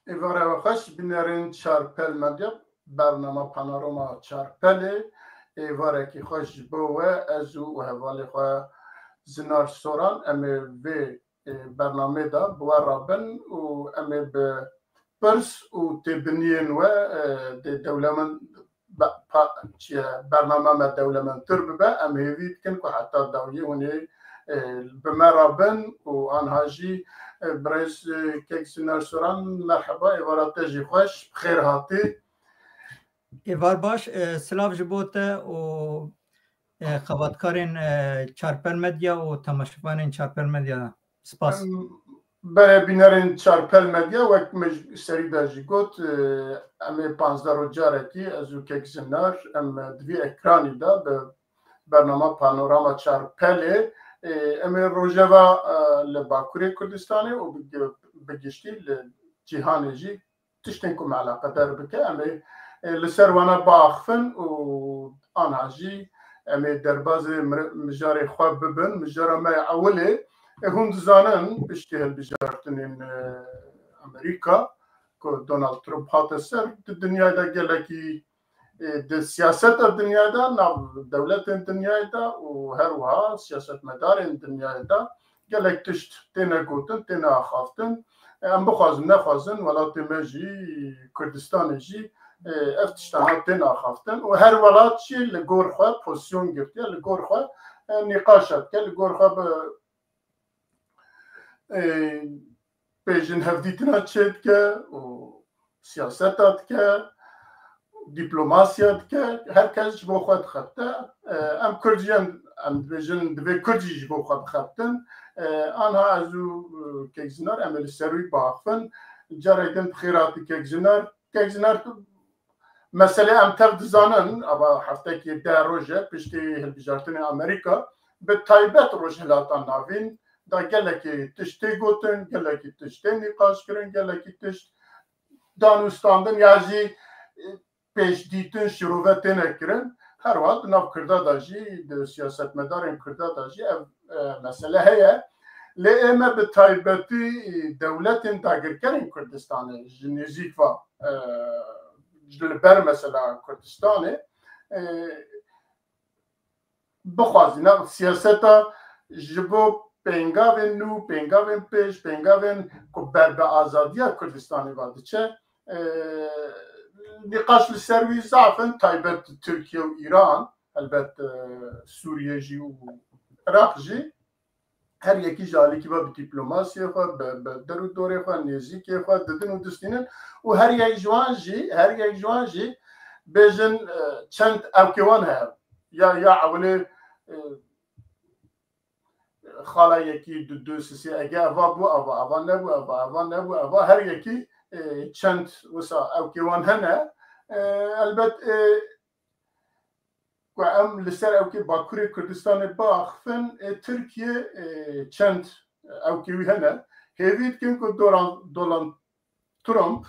ایواره و خوش بینرین چارپل مدیا برنامه پانوراما چارپل ایواره که خوش بوه ازو و حوالی خواه زنار سوران امی وی برنامه دا بوه رابن و امی به پرس و تبنین و دولمن برنامه ما دولمن تر ببه امی هیوید کن که حتی داویه ونی بمرابن و آنهاجی برز کیکسینار سوران مرحبا ایوارات جی خوش بخیر هاتی ایوار باش سلاف جبوته و خباتکارین چارپل مدیا و تماشاچیان چارپل مدیا سپاس برای بینرین چارپل مدیا وقت سری داجی گوت امی 15 روزی از او کیکسینار ام دوی اکرانی دا به برنامه پانوراما چارپل امی روزوا لباکوری کردستانی و بگشتی لجهانی جی تشتین کم علاقه دار بکه امی لسروانا باخفن و آنها جی امی درباز مجاری خواب ببن مجارا ما اولی هون زانن بشتی هل بجارتنین امریکا که دونالد ترامپ هات سر دنیا دا گلکی د سیاست دنیا دا ناو دولت دنیا دا و هر وها سیاست مدار دنیا دا گلک تشت تینا گوتن تینا خافتن ام بخوازن نخوازن ولات مجی کردستان جی افتشتانات تینا خافتن و هر ولات چی لگور خواه پوزیون گرتی لگور خواه نقاشت که لگور خواه پیجن هفدیتنا چید که و سیاستات که دیپلماسیات که هر کس جبو خود خطه ام کردیان ام بجن دوی کردی جبو خود خطن آنها ازو کیکزنار امل سروی باخفن جارایدن بخیراتی کیکزنار مسئله ام تر دزانن اما هفته که 10 روزه پشتی هلبجارتن امریکا به تایبت روز هلاتان ناوین دا گلکی تشتی گوتن گلکی تشتی نقاش کرن گلکی تشت دانستاندن یازی پیش دیتن شروعات نکردن هر وقت ناف کرده داشی سیاست مدارن کرده داشی مسئله هیا لیمه به تایبتی دولت داگر کردن کردستان نزدیک و جلبر مثلا کردستان بخوازی نه سیاست جبو پنگاون نو پنگاون پیش پنگاون کو برب آزادی کردستانی واده چه نقاش لسروی ضعفن تایبت ترکیه و ایران البته سوریه جی و عراق جی هر یکی جالی که با دیپلماسی خود به درو دوره خود نزدیکی خود دادن و دستینن و هر یک جوان جی بیشن چند اوکیوان هست یا اولی خاله یکی دو سسی اگه اوا بو اوا نبو هر یکی چند وسا اوکیوان هنه البته و ام لسر اوکی باکوری کردستان باخفن ترکیه چند اوکیوی هنه هیوید کن که دولان ترامپ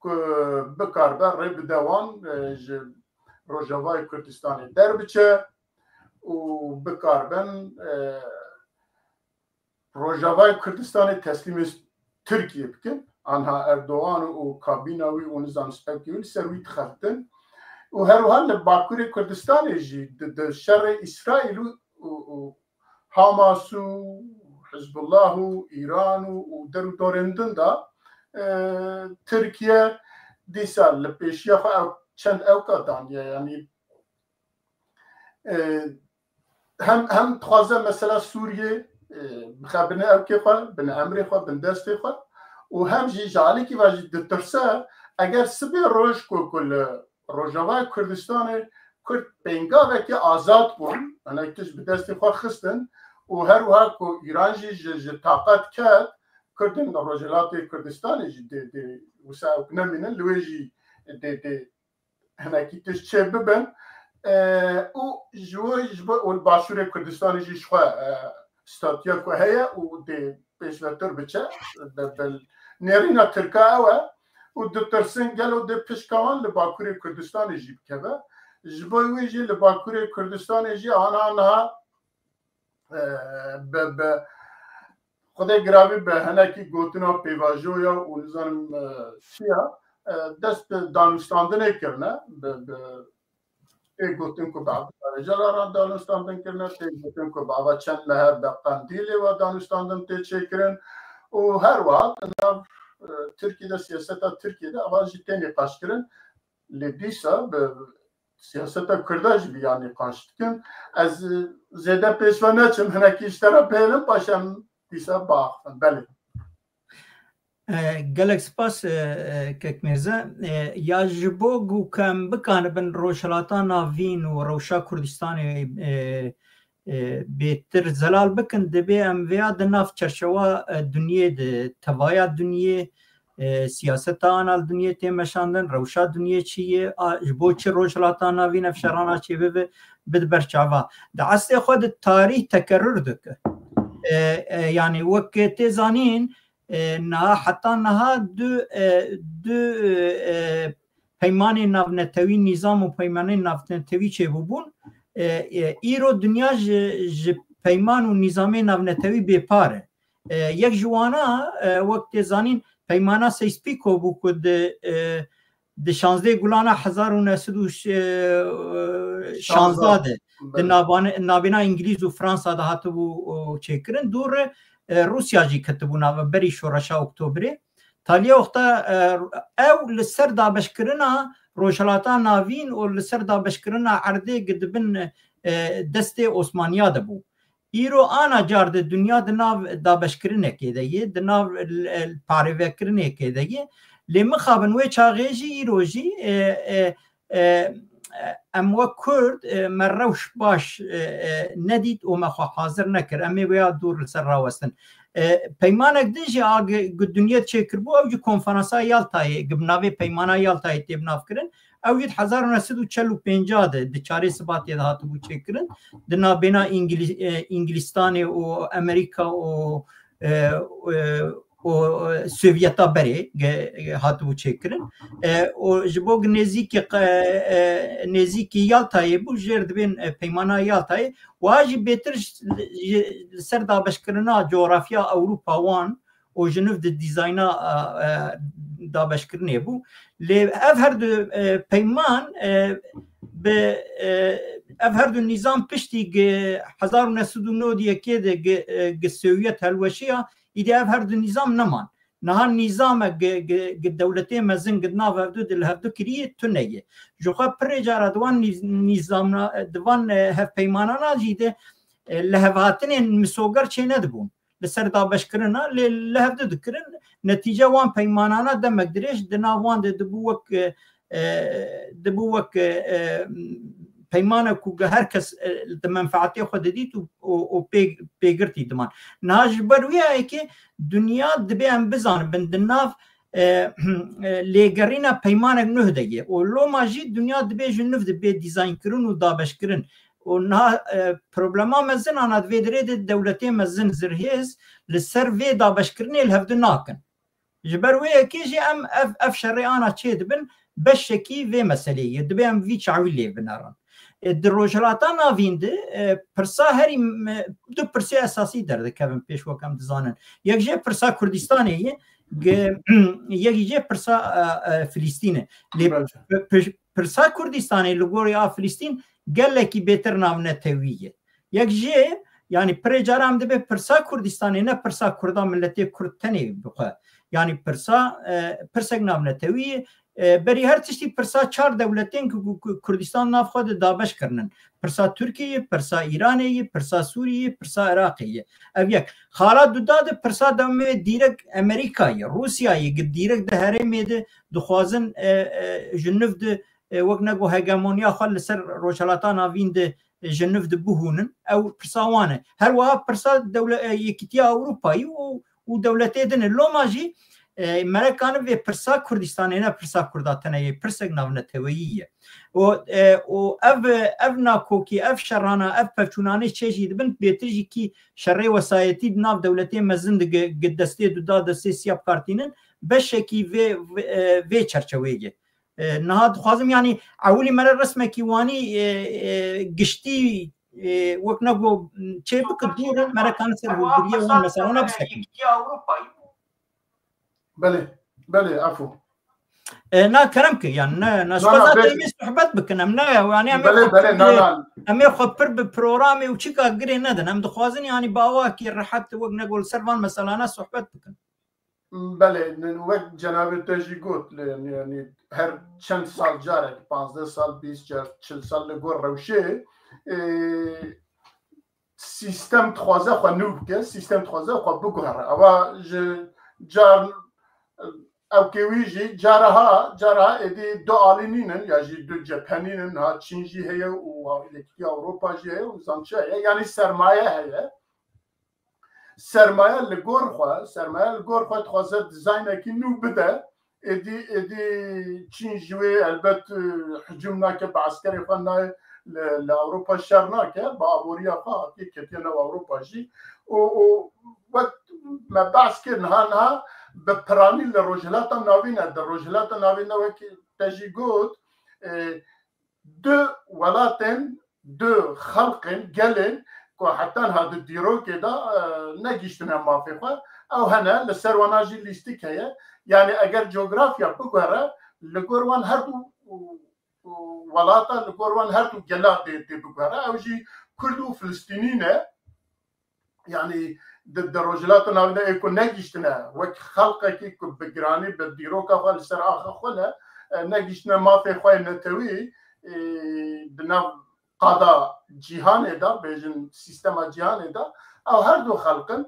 که بکار بر ری بدوان روژاوای کردستانی در بچه و بکار بن روژاوای کردستانی تسلیم ترکیه بکن آنها اردوغان و کابیناوی و نظام سپکیوی سرویت خفتن و هر حال باکوری کردستان جی د شر اسرائیل و حماس و حزب الله و ایران و در دورندن دا ترکیه دیسا لپیشیا خو چند اوقاتان یعنی هم تخوازه مثلا سوریه بخبرنا اوکی خو بن امری خو بن دستی خو و هم جی جالی که واجد دترسه اگر سبی روش کل روژاوای کردستان کرد پنگاوه که آزاد بون انا اکتش به دست خواه خستن و هر وها که ایران جی طاقت کرد کردن روژالات کردستان جی دی وسا نمینن لوی جی دی انا اکتش چه ببن و جوی و باشور کردستان جی شخواه ستاتیا که هیا و دی پیشوتر بچه نیرینا ترکا اوه و دترسن گلو د پشکوان لباکوری کردستان جی بکبه جبوی جی لباکوری کردستان جی آنها خدای گرامی به هنکی گوتنا پیواژو یا اونزانم چیا دست دانستاندن کرنه به گوتن که بعد رجالاران دانستاندن کرنه گوتن که بعد چند مهر به قندیل و دانستاندن تیچکرن و هر وقت Türkiye'de siyaseta Türkiye'de avazı teni kaşkırın lediysa be siyaseta kırdaj bir yani kaşkın az zede peşvane çim heneki işlere peylem paşam diysa bağın beli. Gelek spas Kekmirza ya jibo gu kam bikan bin roşalata navin و روشا کردستان بهتر زلال بکن دبی ام ویا د ناف چرشوا دنیا د توایا دنیا سیاست آنال دنیا تیمشاندن روشا دنیا چیه جبو چه روشلاتا ناوین افشارانا چیه بد برچاوا د عصر خود تاریخ تکرر دکه یعنی وقت زانین نه حتی نه دو پیمان ناونتوی نظام و پیمان ناونتوی چه بودن ایرو دنیا ج پیمان و نظام ناونتوی بیپاره یک جوانا وقت زانین پیمانا سیسپیکو بو کد د 16 گلانا 1916 د نابینا انگلیز و فرانسا ده هاتو بو چکرن دور روسیا جی کتبونا و بری شورشا اکتبری تالیا وقتا او لسر دابشکرنا روشلاتا ناوین و لسر دابشکرنا عرده گدبن دست عثمانیا ده بو ایرو آنا جار د دنیا د ناو دابشکرنه کېده یې د ناو پاروکرنه کېده یې لمخابن وی چاغېجی ایروجی ام و کرد مروش باش ندید و مخوا حاضر نکر امی ویا دور سر راوستن پیمانک دیجی آگ دنیا چه کربو او جی کنفرانسا یالتای گبناوی پیمانا یالتای تیبناف کرن او جید 1945 ده د چاره سباتی ده هاتو بو چه کرن د نابینا انگلیستان و امریکا و سوویتا بری هاتو بو چه کرن و جبوگ نزیکی یالتای بو جرد بین پیمانا یالتای و آجی بیتر سر دابش کرنا جغرافیا اوروپا وان و جنوب د دیزاینا دابش کرنه بو لی اف هر دو پیمان به اف هر دو نظام پشتی 1909 دیگه ده سوویت هلوشیا ایده اف هر دو نظام نمان نها نظام دولتی مزن قدنا وفدو دل هفدو کریه تو نگه جوخا پر جارا دوان نظام دوان هف پیمانانا جیده لهواتن مسوگر چه ندبون لسر دابش کرنا لهفدو دکرن نتیجه وان پیمانانا دمک دریش دنا وان دبوک پیمانه که هر کس منفعتی خود دید و پیگرتی دمان نهاج برویه ای که دنیا دبی هم بزانه بندناف لیگرین پیمانه نه دیگه و لو ماجی دنیا دبی جنوب دبی دیزاین کرن و دابش کرن و نه پروبلما مزن آنها دوی درید دولتی مزن زرهیز لسر وی دابش کرنی الهفدو ناکن جبرویه که جی ام اف شرعانا چه دبن بشکی وی مسئله دبی هم وی چاویلی بنارن دروجلاتا ناوینده پرسا هری دو پرسی اساسی درده کبن پیش وکم دزانن یک جه پرسا کردستانه یک جه پرسا فلسطینه پرسا کردستانه لگوری فلسطین گله کی بهتر ناونه تویه یک جه یعنی پرجار هم ده پرسا کردستانه نه پرسا کردا ملتی کردتنه بخواه یعنی پرسا ناونه تویه بری هر تشتی پرسا 4 دولتین که کردستان ناف خود دابش کرنن پرسا ترکیه پرسا ایرانیه پرسا سوریه پرسا عراقیه او یک خالات دو داده پرسا دومه دیرک امریکایی روسیایی دیرک ده هرمی ده دخوازن جنوب ده وقت نگو هگمونیا خواه لسر روشلاتا ناوین ده جنوب ده بهونن او پرسا وانه هر وها پرسا یکیتیا اوروپایی و دولتی دنه لو ماجی مرکانه و پرسا کردستانه نه پرسا کرداتنه پرسا ناونتوییه و اف ناکوکی اف شرانا اف پفچونانه چیزی دبن بیترجی کی شرعی وسایتی ناو دولتی مزند دسته دو دسته سیاب کارتینن بشکی و چرچویه نهاد خوازم یعنی اولی مره رسمه کی وانی گشتی وەک نەگۆ چێ بکە دوورن مەرەکان سەر هەڵگریە وان مەسەڵە نەبسەکەن بله عفو نا كلام كي يعني نسبة تيمي صحبت بكنا منا يعني أمي خبر ببرنامج وشيكا غري ندن هم دخوازن يعني باواكي رحت وقت نقول سرفان مثلا أنا صحبت بكن بله وقت جناب تجي قلت يعني هر چند سال جارك 15 سال 20 جار 40 سال لگور روشه سیستم 3 خو نوبكه سیستم 3 خو بگوهر اوا جار او كويجي جارها ادي دو عالمين يعني دو جابانين ها تشينجي هي ويكي اوروبا جي وزانشا يعني سرمایه لگور خو تخوازه ديزاين كي نو بدا ادي تشينجي البت هجوم ناك بعسكري فنا لاوروبا شرناك بابوريا فا كي كتينا اوروبا جي و ما بعسكر نها بپرانی لروجلات ناوینا در روجلات ناوینا وکی تجیگوت دو ولاتن دو خلقن گلن که حتی هاد دیرو که دا نگیشتن مافی خواه او هنه لسرواناجی لیستیک هیا یعنی اگر جغرافیا بگوره لگوروان هر دو ولاتا لگوروان هر دو گلات دی بگوره او جی کردو فلسطینینه يعني ضد الرجلات ناوينا يكون نجشتنا وك خلقه كي بجراني بديروكا خال سر اخ خلا نجشتنا ما في خوي نتوي بنا قضاء جهان دا بيجن سيستم جهان دا او هردو خلقن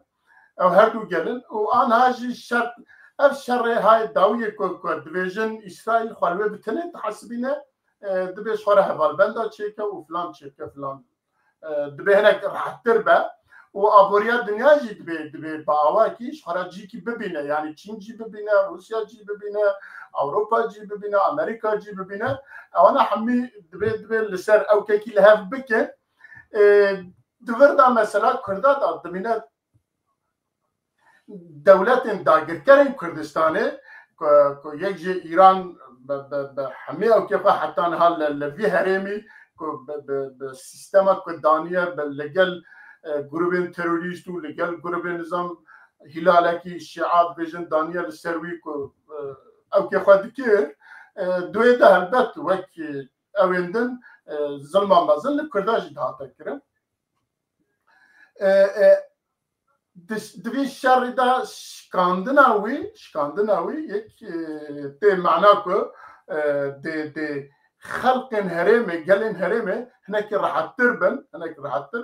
او هردو جلن وانا هاجي الشر الشر هاي داويه كو ديفيجن اسرائيل خلوه بتنه تحسبينه دبيش خره هبالبندا تشيكا وفلان تشيكا فلان دبي هناك راح تربى وابوريا دنيا جي دبي باوا كيش خراجي كي ببينه يعني چين جي ببينه روسيا جي ببينه اوروبا جي ببينه امريكا جي ببينه وانا حمي دبي لسر او كي لهاف بكن دوردا مثلا كردا دا دمينه دولت داگر كرين كردستاني كو يجي ايران بحمي او كيف حتى نهال لفي هرمي بسيستم كدانيه باللجل گروبین تروریست و لگل گروبین نظام هلالکی شیعات بجن دانیل سروی کو او که خود کر دوی ده البت وکی اویندن ظلم مازن کرداج دهاتا کرن دوی شر دا شکاندناوی یک تی معنا کو دی خلق هرمه جلن هرمه هناك راح تربن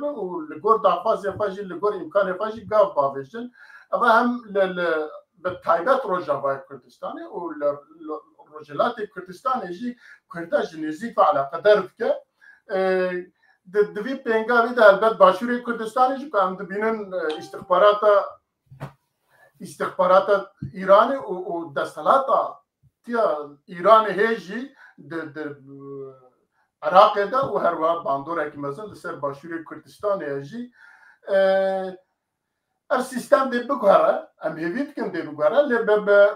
والجور ضعفاز يفاجي الجور امكان يفاجي قاف بافيشن اما هم بالتايبات روجافا كردستاني والرجلات الكردستاني يجي كرداج نزيف على قدرتك دفي بينغا بيدا البلد باشوري كردستاني جو كان دبينن استخبارات ايراني ودستلاتا تيا ايراني هيجي در عراق دا و هر وقت باندور که مثلا لسر باشوری کردستان هجی ار سیستم دی بگوهره ام هیوید کن دی بگوهره لبب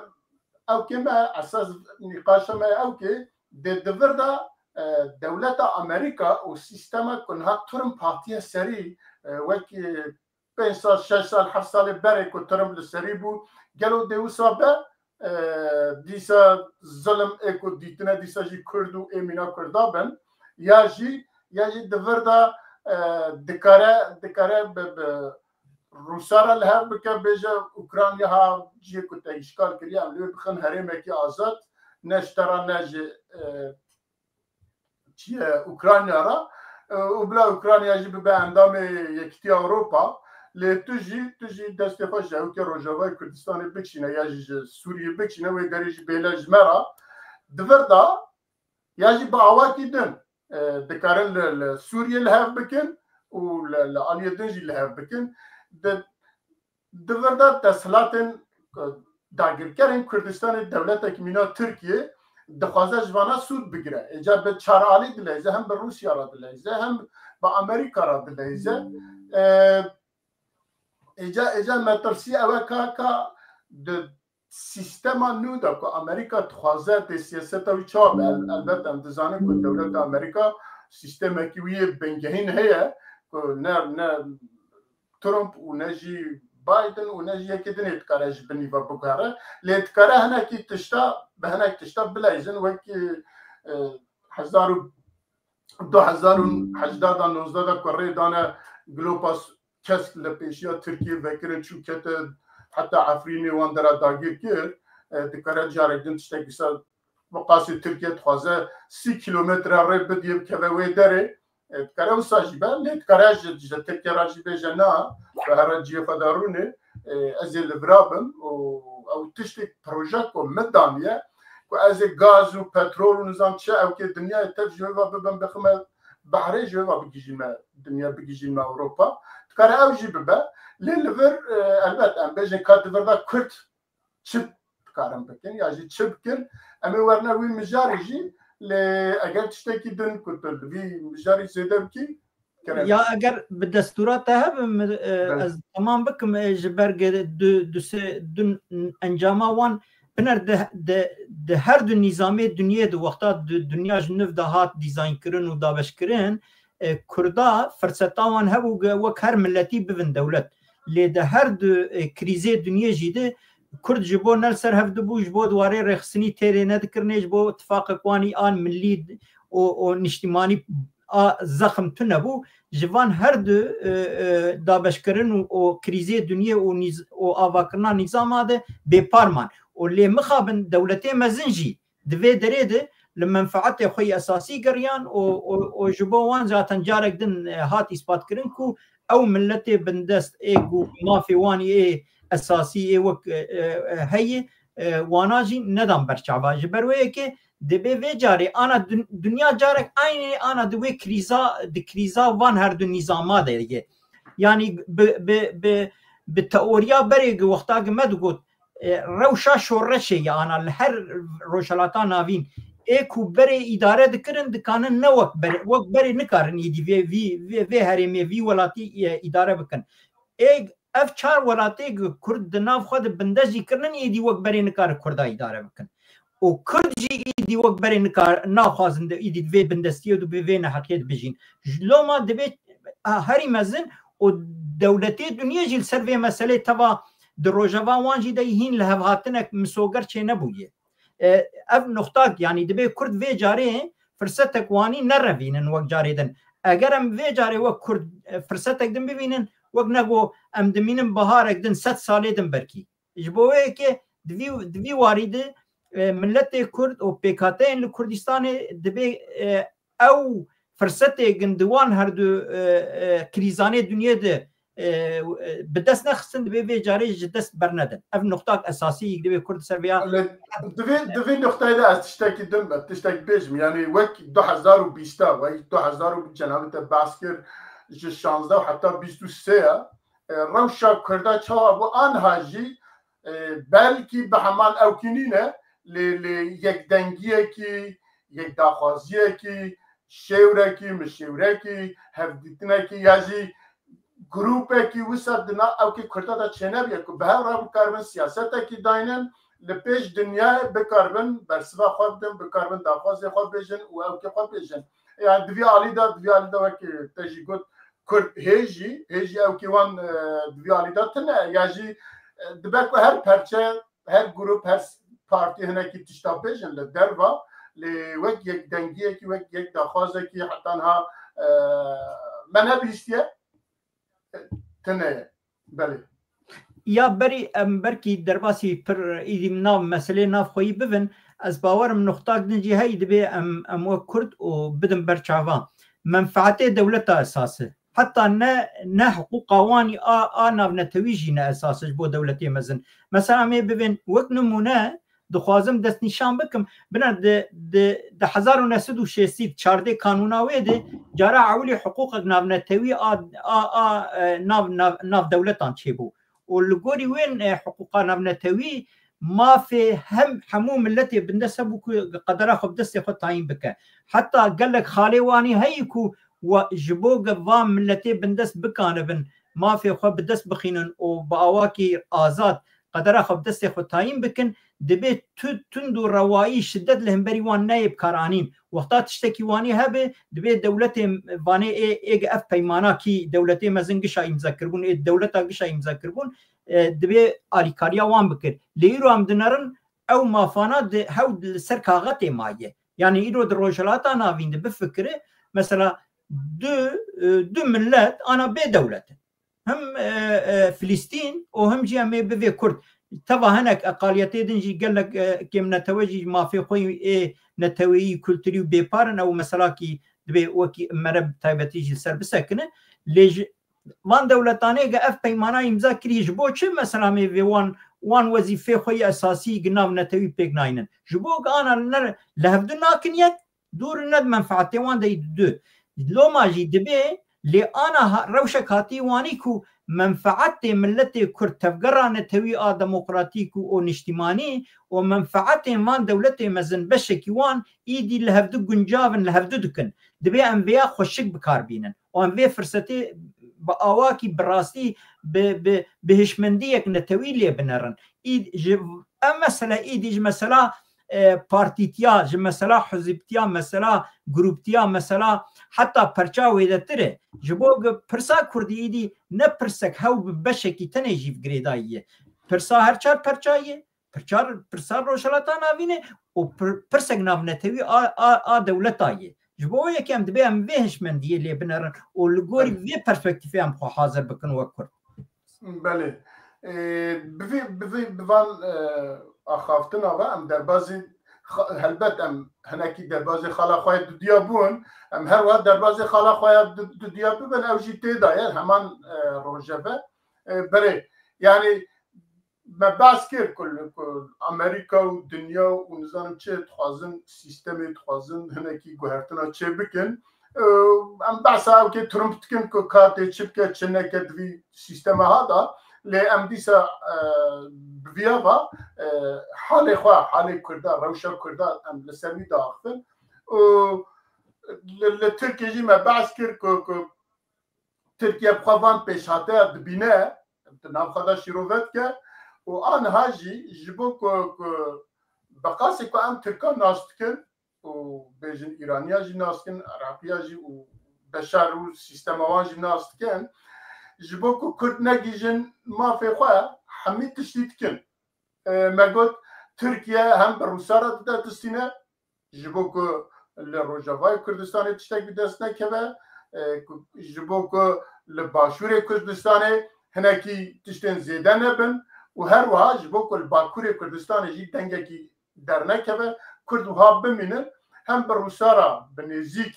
او که ما اساس نقاش ما او که دی دور دا دولت امریکا و سیستم کنها ترم پارتیه سری وکی 5 سال 6 سال 7 سال بره که ترم لسری بود گلو دیو سابه دیسا ظلم اکو دیتنه دیسا جی کردو امینا کردابن یا جی دوردا دکاره روسارا لهر بکه بیجه اوکرانیا ها جی کتا اشکال کریه املیو بخن هرمه کی آزاد نشترا نجی اوکرانیا را و بلا اوکرانیا جی به اندام یکتی اوروپا لی تجی دستفا جاو که روجاوای کردستان بکشینه یا جی سوریه بکشینه و دریجی بیلا جمرا دوردا یا جی با آواکی دن دکارن سوریه لحف بکن و لعالیه دنجی لحف بکن دوردا تسلاتن داگرکرین کردستان دولت اکمینا ترکیه دخوازه جوانا سود بگیره ایجا به چارالی دلیزه هم به روسیا را دلیزه هم به امریکا را دلیزه ایجا مترسی اوه که سیستما نو دا که امریکا تخوازه دی سیاست وی چاب البته هم دزانه که دولت امریکا سیستم اکیوی بنگهین هیه نه ترامپ ونجي بايدن ونجي كده نتكارج بنيفا بكارة لتكاره هنا كي تشتا بهنا تشتا بلايزن وكي 2019 كوري دانا جلوباس كسك لبيشيا تركيا فكرة شو كت حتى عفريني واندرا داغير كير تكاره جاري دين تشتا كيسا مقاصد تركيا تخوازه 6 كيلومتر ريب بديب كذا داري تكاره وساجبه لتكاره تركيا راجبه جنا فهرجي فداروني ازل برابن او تشتي بروجيكت مداميه وازل غاز وبترول ونظام شا او كي الدنيا تفجوا ببن بخمه بحري جوا بيجينا الدنيا بيجينا اوروبا تكره اوجي ببا للفر البت ام بيجي كادفر دا كرت شب كارم بكن ياجي شبكن امي ورنا وين مجارجي لاجل تشتكي دن كنت في مجاري زيدبكي یا اگر به دستورات هم تمام بکم جبرگ دو انجاما وان بنر ده هر دو نظامی دنیا دو وقتا دنیا جنوب ده هات دیزاین کرن و دابش کرن کردا فرصتا وان هبو وک هر ملتی ببن دولت لی ده هر دو کریزه دنیا جیده کرد جبو نل سر هفدو بو جبو دواره رخصنی تیره ندکرنه جبو اتفاق قوانی آن ملی و نشتیمانی زخم تو نبو جوان هر دو دابشکرن و کریزه دنیا و آواکرنا نظام ده بپارمان و لی مخابن دولتی مزنجی دوی دریده لمنفعت خوی اساسی گریان و جبوان ذاتن جارک دن هات اثبات کرن کو او ملت بندست ایگو مافی وانی ای اساسی ای وک هی واناجی ندام برچعبا جبروه که دبی وی جاری آنا دنیا جارک aynı آنا دوی کریزا وان هر دو نظامات دیگه یعنی به تئوریا بری وقتا گمد گفت روشا شورشه یا آنا هر روشلاتا ناوین ایکو بری اداره دکرن دکانن نه وقت بری نکارن ایدی وی هرمی وی ولاتی اداره بکن ایک اف چار ولاتی کرد ناف خود بندجی کرنن ایدی وقت بری نکار کردا اداره بکن و کردجی ایدی وقت بری نکار ناخوازند ایدی دوی بندستی و دوی نحقیت بجین جلوما دبی هری مزن و دولتی دنیا جیل سر وی مسئله توا دروجوا وانجی دهین لهواتنک مسوگر چه نبویه اف نقطه یعنی دبی کرد وی جاری فرصتک وانی نروینن وقت جاریدن اگرم وی جاری وقت کرد فرصتک دن ببینن وقت نگو ام دمینن بهارک دن 100 ساله دن برکی جبوه که دوی واریده ملت کرد و پیکاتین لکردستان دبی او فرصت گندوان هر دو کریزانه دنیا ده بدست نخستن دبی وی جاری جدست برندن اف نقطه اساسی دبی کرد سربیا دبی نقطه ده از تشتکی دم تشتک بیجم یعنی وک 2020 و 2000 جنابت باسکر 16 و حتی 23 روشا کرده چا ابو آنهاجی بلکی به همان اوکینینه یک دنگیه کی یک داخوازیه کی شوره کی مشوره کی هفدیتنه کی یازی گروپه کی وسط دنا او کی کرده دا چنه بیه که به هر راب کاربن سیاسته کی داینن لپیش دنیا بکاربن برسوا خود دن بکاربن داخوازی خود بیجن و او کی خود بیجن yani دوی علی دا وکی تجی گود کرد هیجی او کی وان دوی علی دا تنه یازی دبک و هر پرچه هر گروپ هر پارتی هنه کی تشتا بیجن لدروا لوک یک دنگیه کی وک یک داخوازه کی حتی ها منه بیستیه تنه بله یا بری برکی درباسی پر ایدی مناف مسئله ناف خویی ببین از باورم نقطه دنجی هایی دبی ام کرد و بدن برچاوان منفعت دولت اساسه حتی نه حقوق قوانی ناف نتویجی نه اساسش بو دولتی مزن مثلا می ببین وقت نمونه دخوازم دست نشان بکم بنا ده 1960 14 قانوناوی ده جارا عولی حقوق ناف نتوی ناف دولتان چه بو والگوری وين حقوق ناف نتوی ما في همو ملتي بندس ابو قدره خب دست خود تعيين بك حتى قال لك خالي واني هيكو وجبو قوام ملتي بندس بكانبن ما في خو بدس بخينن وباواكي آزاد قدره خب دست خود تعيين بكن دبي تندو روائي شدت لهم بري وان نايب كارانين وقتات تشتكي واني هبه دبي دولتي فاني اي اف بيمانا كي دولتي مزن قشا يمذكرون الدولتا قشا يمذكرون دبي اليكاريا وان بكر ليرو ام دنرن او ما فانا هود السركاغتي مايه يعني ايرو دروجلاتا نافين بفكره مثلا دو ملات انا بدولته هم فلسطين وهم جامي بفي كرد تبا هناك اقاليتي دنجي قال لك كم نتوجي ما في خوي نتوي كولتوري بيبارن او مثلا كي دبي وكي مرب تايبتي جي سر بسكنه ليج وان دولتانه اف بيمانا يمذكري جبوچ مثلا مي في وان وظيفه خوي اساسي جناب نتوي بيغناين جبوك انا لهفدنا كنيت دور ند منفعتي وان دو لو ما جي دبي لي انا روشك هاتي وانيكو منفعتي ملتي كرد تفقرا نتوي ديمقراطيكو او نجتماني ومنفعتي مان دولتي مزن بشكي وان ايدي لهفدو قنجابن لهفدو دكن دبي انبياء خوشك بكاربينن وانبياء فرصتي بأواكي براستي بهشمنديك نتوي لي بنرن مثلا ايدي مثلا بارتيتيا مثلا حزبتيا مثلا جروبتيا مثلا حتى برچا ويدتره جبوغ پرسا كردي ايدي نه پرسك هاو بشكي تنجي في گريدايه پرسا هرچار پرچايه پرسا روشلاتا ناوينه و پرسك ناونتوي دولتايه جبوغ يكي ام دبي ام ويهش من دي اللي بنرن و لغوري في پرسپكتيفي ام خو حاضر بكن وكر بله بفان اخافتنا و ام دربازي هلبت ام هناكي دربازي خالا خواه دو ديابون ام هر وقت دربازي خالا خواه دو ديابون بل اوجي تيدا يعني همان روجبه بري يعني ما باس كير كل امريكا ودنيا ونظام چه تخوازن سيستم تخوازن هناكي گوهرتنا چه بكن ام باسا اوكي ترامب تكن كو كاتي چبكه چنكه دوي سيستم هذا لام ديسا بفيابا حالي خوا حالي كردا روشا كردا ام لسمي داخل لتركيا جي ما باس كير كو تركيا بخوان بيشاتر دبينه تنام خدا شيروفت كه وان هاجي جبو كو بقاسي كو ام تركا ناستكن وبيجن ايرانيا جي ناستكن عراقيا جي وبشار والسيستم وان جي ناستكن جبوكو كرد نجيجن ما في خواه حميد تشتيتكن ما قلت تركيا هم بروسارة دا تستينه جبوكو الروجافاي كردستاني تشتاك بدستنا كبه جبوكو الباشوري كردستاني هناكي تشتين زيدان نبن وهر وها جبوكو الباكوري كردستاني جي دنگاكي درنا كبه كردوها بمينن هم بروسارة بنزيك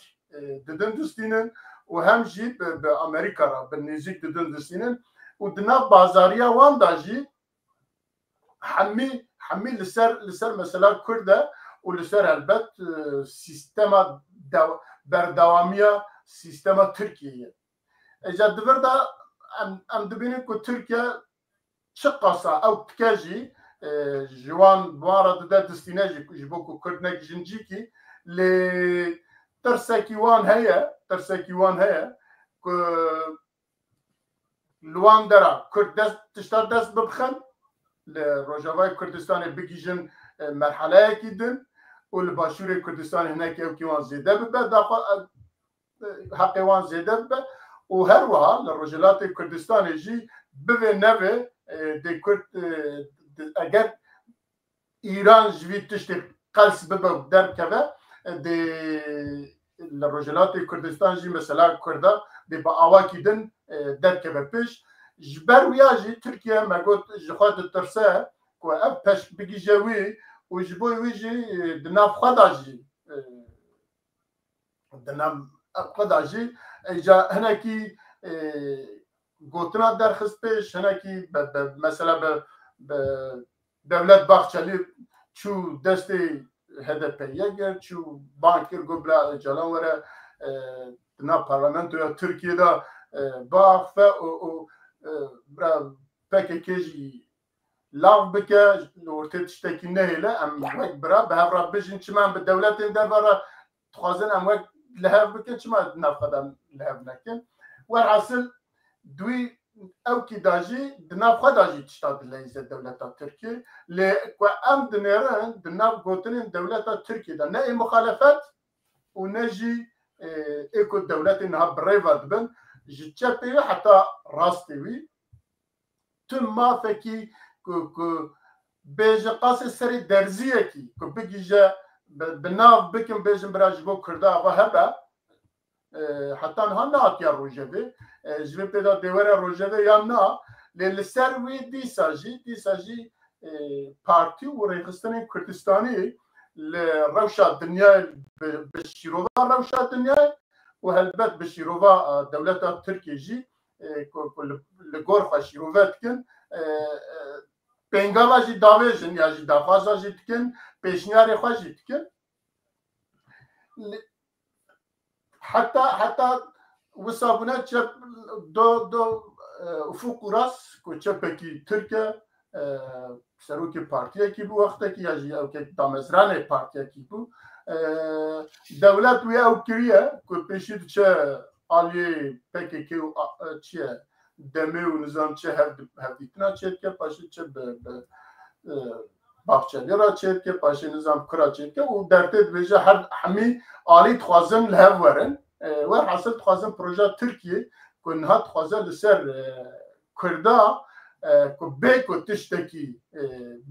ددن دستينن وهم جي بأمريكا را بالنزيك ددن دستينن ودنا بازاريا وان داجي حمي لسر مثلا كرده ولسر البت سيستما بردوامية سيستما تركيا اجا دبر دا ام دبيني كو تركيا شقصا او تكاجي جوان بوارا دا دستيناجي جبوكو كردناك جنجيكي ل ترساكيوان هيا لوان درا كرد تشتار دست ببخن لروجافاي كردستان بيجيجن مرحلة كيدن والباشوري كردستان هناك يوكيوان زيادة ببا حقيوان زيادة ببا وهروها للرجلات كردستان يجي بفي نفي دي كرد اگر ايران جوي تشتي قلس ببا در كبه دي الرجلات كردستان جي مثلا كردا دي بأواكي دن دركبه بيش جبر وياجي تركيا ما قلت جخوات الترساء كو أبش بيجي جاوي وجبوي ويجي دناف خداجي دناف خداجي جا هناكي قلتنا درخص بيش هناكي مثلا بدولة باخشالي شو دستي هذا بيجر شو بانكر قبل جلان ورا دنا برلمانتو يا تركيا دا باخ فا برا باكيجي لاف بكا ورتي تشتكي نهيله ام وقت برا بهبرا بيجن شمان بالدولات دا برا تخازن ام وقت لهب بكا شما نفقد لهب لكن والعسل دوي او کی داجی دناف خود داجی تشتاد لیز دولت ترکیه ل و ام دنیرن دناف گوتنین دولت ترکیه دا نه مخالفت و نجی اكو دولت انها بريفات بن جتشابي حتى راستي تم ما فكي كو بيج قاس سري درزيه كي كو بيجي جا بناف بكم بيج براج بو كردا وهبا حتى نهار يا روجافي جو في بيدا ديورا روجافي يانا للسروي دي ساجي بارتي وريخستاني كردستاني لروشة الدنيا بالشيروفا روشة الدنيا وهلبت بالشيروفا دولة تركيا جي لغورفا شيروفات كن بينغاوا جي داويجن يا جي دافازا جي تكن بيشنياري خوا جي تكن حتى وصابنا تشب دو افق راس كو تشبكي تركيا سروکی پارتیا کی بو وقت کی یا او کی دامزران پارتیا کی بو دولت و او کریه کو پیشید چه علی پکی کی چه دمی و نظام چه هفیتنا چه که پاشید چه باخچه را چه که پاشید نظام کرا چه که و درته بجه هر همی علی تخوازن له ورن و حاصل تخوازن پروژه ترکیه کنها تخوازن لسر کردا کو بیکو تشتکی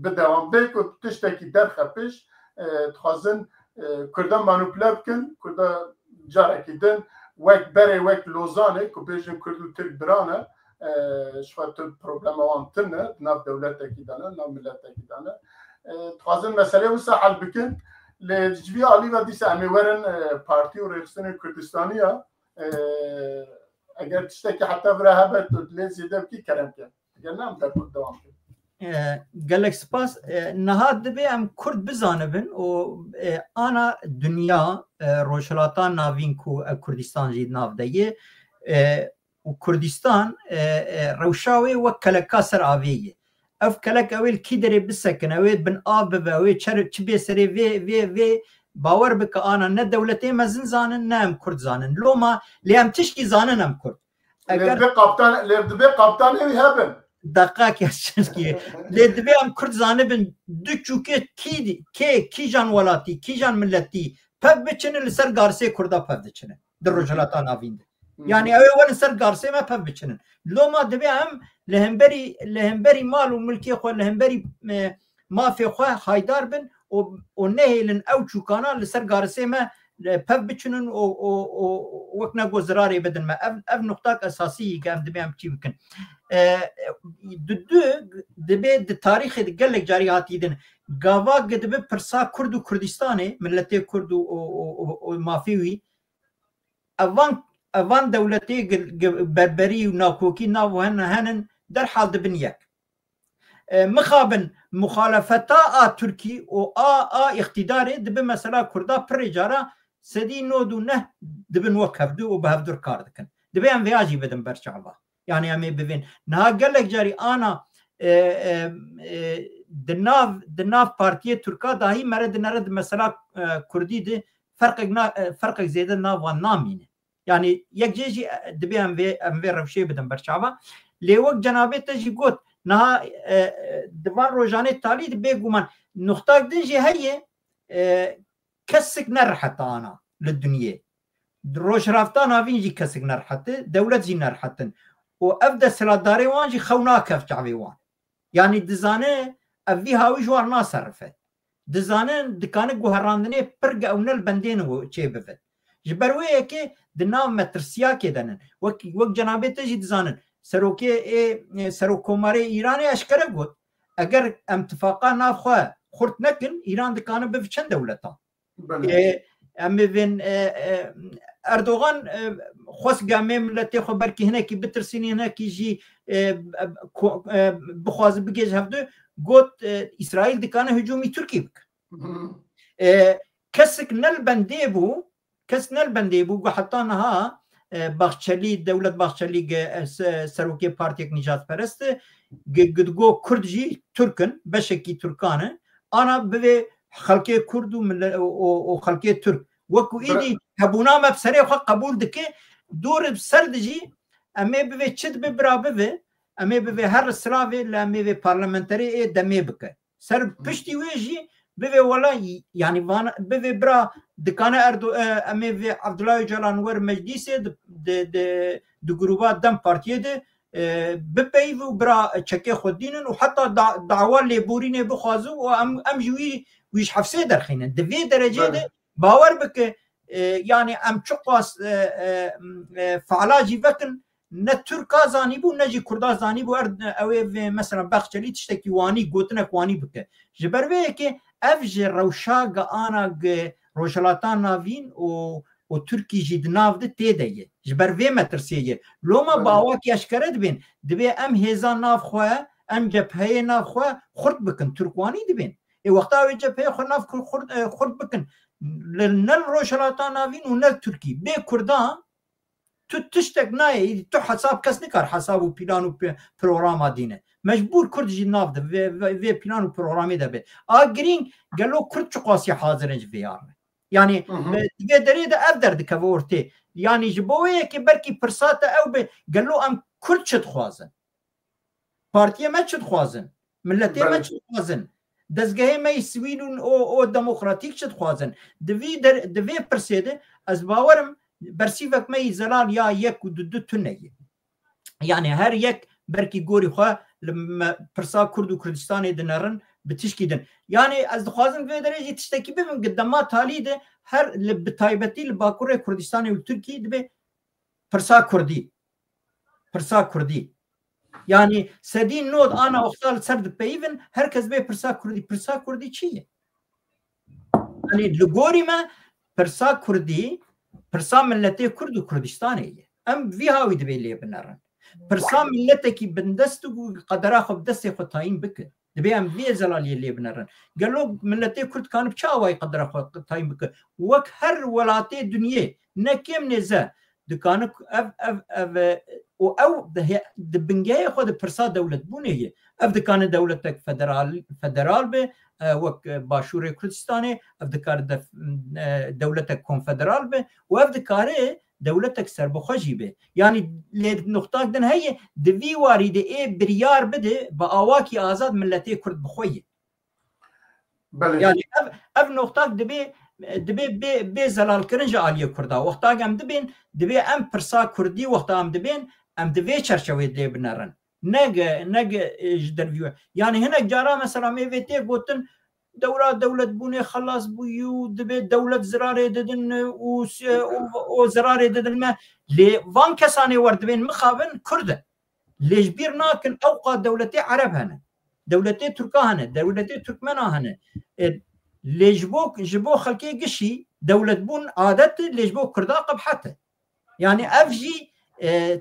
بدوام بیکو تشتکی در خپش تخوازن کردن مانوپله بکن کردن جارکی دن وک بره وک لوزانه کو بیشن کردو ترک برانه شفت پروبلم وان تنه ناف دولت اکی دانه ناف ملت اکی دانه تخوازن مسئله وسا حل بکن لجوی علی و دیسه امی ورن پارتی و ریخستان کردستانی ها اگر تشتکی حتی برهبت لیزیده بکی کرم کن گلک سپاس نهاد دبی ام کرد بزانبن و آنا دنیا روشلاتان ناوین کو کردستان جید ناو دیه و کردستان روشاوی و کلکا سر آویه اف کلک اویل کی داره بسکن اوید بن آب ببه اوید چه بیسره وی باور بک آنا نه دولتی مزن زانن نه ام کرد زانن لو ما لیم تشکی زانن ام کرد لدبی قبطان اوی هبن دقیق یاشکی لدبی ام کرد زانبن دو چوکه کی جان ولاتی کی جان ملتی پب بچنه لسر گارسه کردا پب بچنه در روجلاتان آوینده یعنی اول سر گارسه ما پب بچنن لو ما دبی ام لهمبری مال و ملکی خو لهمبری مافی خو هایدار بن و نهیلن او چوکانا لسر گارسه ما پب بچنن و وقنا گزراری بدن ما اف نقطه اساسی که ام دبی ام چی بکن دبی د تاریخ گلک جاری هاتیدن گاوا دبی پرسا کرد و کردستانه ملت کرد و مافیوی اوان دولتی بربری و ناکوکی ناو هنن در حال دبن یک مخابن مخالفتا ترکی و اقتداری دبی مثلا کردا پر جارا سدی نودو نه دبن وکفدو و بهفدر کار دکن دبی ام ویاجی بدن برچعبا يعني عمي ببين نها قال لك جاري انا دناف بارتيه تركا داهي مرد نرد مثلا كردي دي فرق زياده ناف نامين يعني يك جيجي دبي ام في روشي بدن برشعبه لي وقت جنابه تجي قلت نها دبان روجاني تالي دبي قومان نقطه دنجي هي كسك نرحت انا للدنيا دروش رافتان هافينجي كسك نرحت دولة جي نرحتن وابدا سلاداري وانجي خونا كف شعبي وان يعني دزانه افي هاوي جوار ناصرفه دزانه دكانه جوهراندني برق او نل بندين و شي بفت جبروي كي دنام مترسيا كدنن وك جنابه تجي دزانن سروكي سروكوماري ايراني اشكره قلت اگر اتفاقا نافخوا خرت نكن ايران دكانه بفشن دولتا اما بين اردوغان خوش قامه ملتي خبر كي هنا كي بترسيني هنا كي يجي بخواز بجيج هفدو قلت اسرائيل دكانه هجومي تركي بك كسك نل بنديبو حطانها باخشلي دولة باخشلي سروكي بارتيك نجات برست قد جو كردجي تركن بشكي تركانه انا ببي خلقي كرد وخلقي ترك وكو ايدي هبونا ما بسري قبول دكي دور بسردجي امي بوي چد ببرا بوي امي بوي هر سراوي لامي بوي پارلمنتري دمي بك سر پشتي ويجي بوي ولا يعني بوي برا دكانه اردو امي بوي عبد الله جلان ور مجلس د جروبات دم بارتيه ده ببي برا تشكي خدينن وحتى دعوه ليبوريني بخازو وام جوي ويش حفسه درخينن دفي درجه ده باور بك يعني ام چقاس فعلاجي بكن نتركا زاني بو نجي كردا زاني بو او مثلا بخشلي تشتكي واني قوتنا واني بك جبروي كي افج روشاغ انا روشلاتان نافين و تركي جد ناف ده تيديه جبروي مترسيه لوما باواكي اشكرت بين دبي ام هيزان ناف خواه ام جبهه ناف خواه خرد بكن تركواني دبين اي وقتا جبهه خو ناف خرد بكن لنل روشلاتان نافين ونل تركي بي كردان تو تشتك ناي تو حساب كس نكار حساب و بلان و بروغرام دينه مجبور كرد جي ناف ده في بلان و بروغرامي ده بي اگرين قالو كرد چقاسي حاضرنج في يار يعني دي دريد افدر دكورتي يعني جبويه كي بركي برساته او بي قالو ام كرد شد خوازن بارتيه ما شد خوازن ملتي ما شد خوازن دزگاه ما سويدون او ديمقراطيك شد خوازن دفي برسيده از باورم برسيفك ما زلال يا يك ودو تنيه يعني هر يك بركي جوري خواه لما برسا كرد وكردستاني دنرن بتشكيدن يعني از دخوازن في درجه تشتكي به من قدامات تالي ده هر بتايبتي لباكور كردستاني والتركي دبي برسا كردي يعني سدين نود انا وقتال سرد بيفن هركز بي برسا كردي چيه يعني لغوري ما برسا كردي برسا ملتي كرد وكردستاني ام في هاوي دبي لي بنرن برسا ملتي كي بندستو قدرا خب دستي خطاين بك دبي ام في زلال يلي بنرن قالوا ملتي كرد كان بشاوي قدرا خطاين بك وك هر ولاتي دنيا نكيم نزا دكانك اف او دبنجاي خد برسا دولة بونيه اف دكان دولتك فدرال به وك باشور كردستاني اف دكار دولتك كونفدرال به واف دكاره دولتك سربخجي به يعني لنقطه دن هي دفي وارد اي بريار بده باواكي ازاد ملتي كرد بخويه يعني اف نقطه دبي بي زلال كرنج عاليه كردا وقتا ام دبي ام برسا كردي وقتا ام دبين ام دبي چرچوي دي بنرن نگ جدر فيو يعني هنا جارا مثلا ميفيتي قوتن دولة بوني خلاص بيو دبي دولة زراري ددن و زراري ددن ما لي فان كساني ورد بين مخابن كرده ليش بير ناكن اوقات دولتي عرب هنا دولتي تركا هنا دولتي تركمنا هنا ليش جبو خلكي قشي دولة بون عادت ليش بو كردا قبحته يعني افجي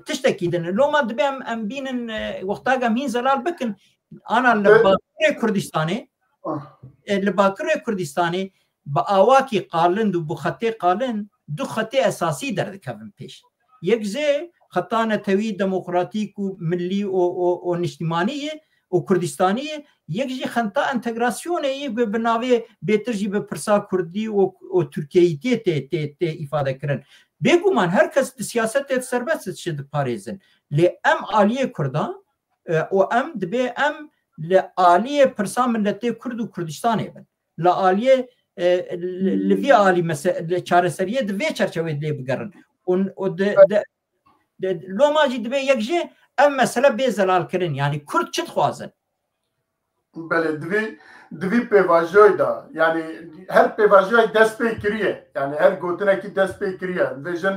تشتكي دن لو ما دبي ام بين وقتا مين زلال بكن انا لباكر كردستاني باواكي قالن دو بخطي قالن دو خطي اساسي در كفن پیش یک زي خطانه توي ديمقراطيك وملي ونجتمانيه وكردستانيه يجي خنطه انتجراسيون بناوي بيترجي ببرسا كردي وتركيتي تي افاده كرن بيگومان هركس سياسات سربست شد باريزن لام آليه كردان وام دبي ام لآليه برسا ملتي كرد وكردستاني بن لآليه لفي آلي مثلا چارسريه دبي چرچوي دي بگرن لو ما جي دبي يكجي ام مسألة بيزلال كرن يعني كرد چد خوازن بله دوی پیواژوی دا يعني هر پیواژوی دست پی کریه يعني هر گوتنه کی دست پی کریه ویژن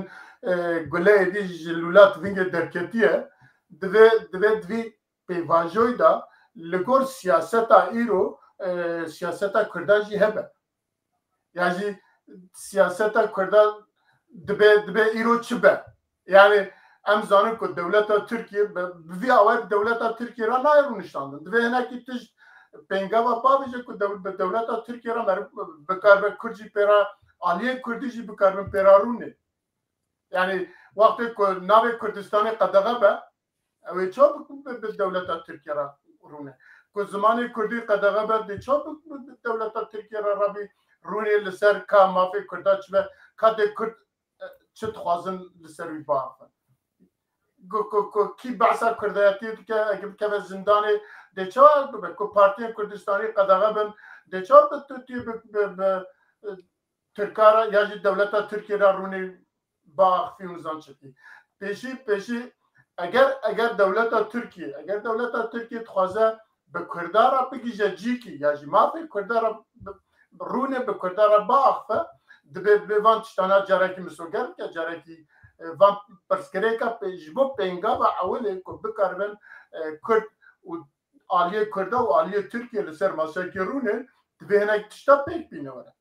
گله دی جلولات وینگ درکتیه دوی پیواژوی دا لگور سیاستا ایرو سیاستا کرداجی هبه يعني سیاستا کردا دبي ایرو چبه يعني ام زانم کو دولتا ترکیه بی اول دولتا ترکیه را نایرونشتاندن دوی هنه کی تش پنگاوا باویجه کو دولتا ترکیه را بکار کردی پیرا عالیه کردی جی بکار پیرارونه يعني وقتی کو ناو کردستان قدغه به اوی چوب دولتا ترکیه را رونه کو زمانی کردی قدغه به دی چوب دولتا ترکیه را ربی رونه لسر کا مافی کردا چبه کد کرد چت خوازن لسر وی باف کی بحثا کردایتی که اگه که زندان دچار کو پارتی کردستانی قدغه بن دچار به ترکارا یا دولت ترکیه را رونی با اخفی مزان شدی پیشی اگر دولت ترکیه تخوازه به کردارا بگیجه جی کی یا ما فی کردارا رونه به کردارا با اخفه دبه وان تشتانا جارکی مسوگر که جارکی وان پرسکره که جبو پینگا و اوله که بکاربن کرد و آلیه کرده و آلیه ترکیه لسر ماسه که رونه دبه هنه تشتا پیک بینه وره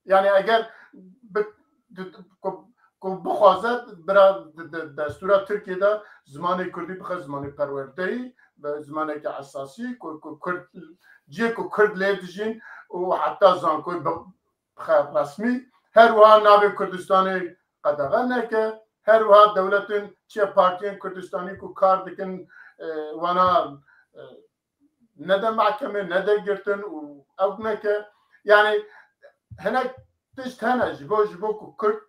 یعنی اگر بخوازد برای دستور ترکیه دا زمان کردی بخواه زمان پروردهی به زمانی که اساسی جیه که کرد لیدجین و حتی زانکوی بخواه رسمی هر وها ناوی کردستانی قدغه نکه هر وها دولتین چه پارتین کردستانی که کار دکن وانا نده محکمه نده گرتن و او نکه یعنی هناك تشت هنا جبو كو كرد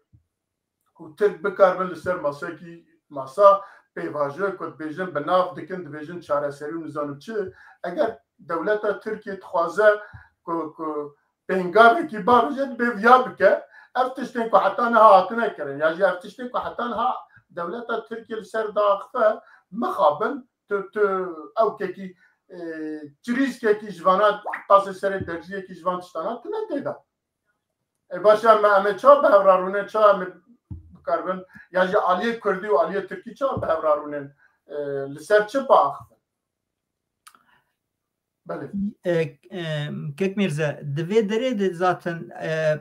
كو ترك بكار من لسر ماسا كي ماسا بيواجه كو بيجن بناف دكن دبيجن چاره سري نزانو چه اگر دولت ترکیه تخوازه كو بينگار كي باوجد بيويا بك افتشتن كو حتى نها هاتنا كرن يعني افتشتن كو حتى نها دولت ترکیه لسر داخفه مخابن او كي چریز که جوانات قاس سر درجیه که جوان تشتانات نتیده باشه همه چا به هورارونه چا همه بکاربن یا عالیه کردی و عالیه ترکی چا به هورارونه لسر چه باخ بله کک میرزا دوی داره ذاتن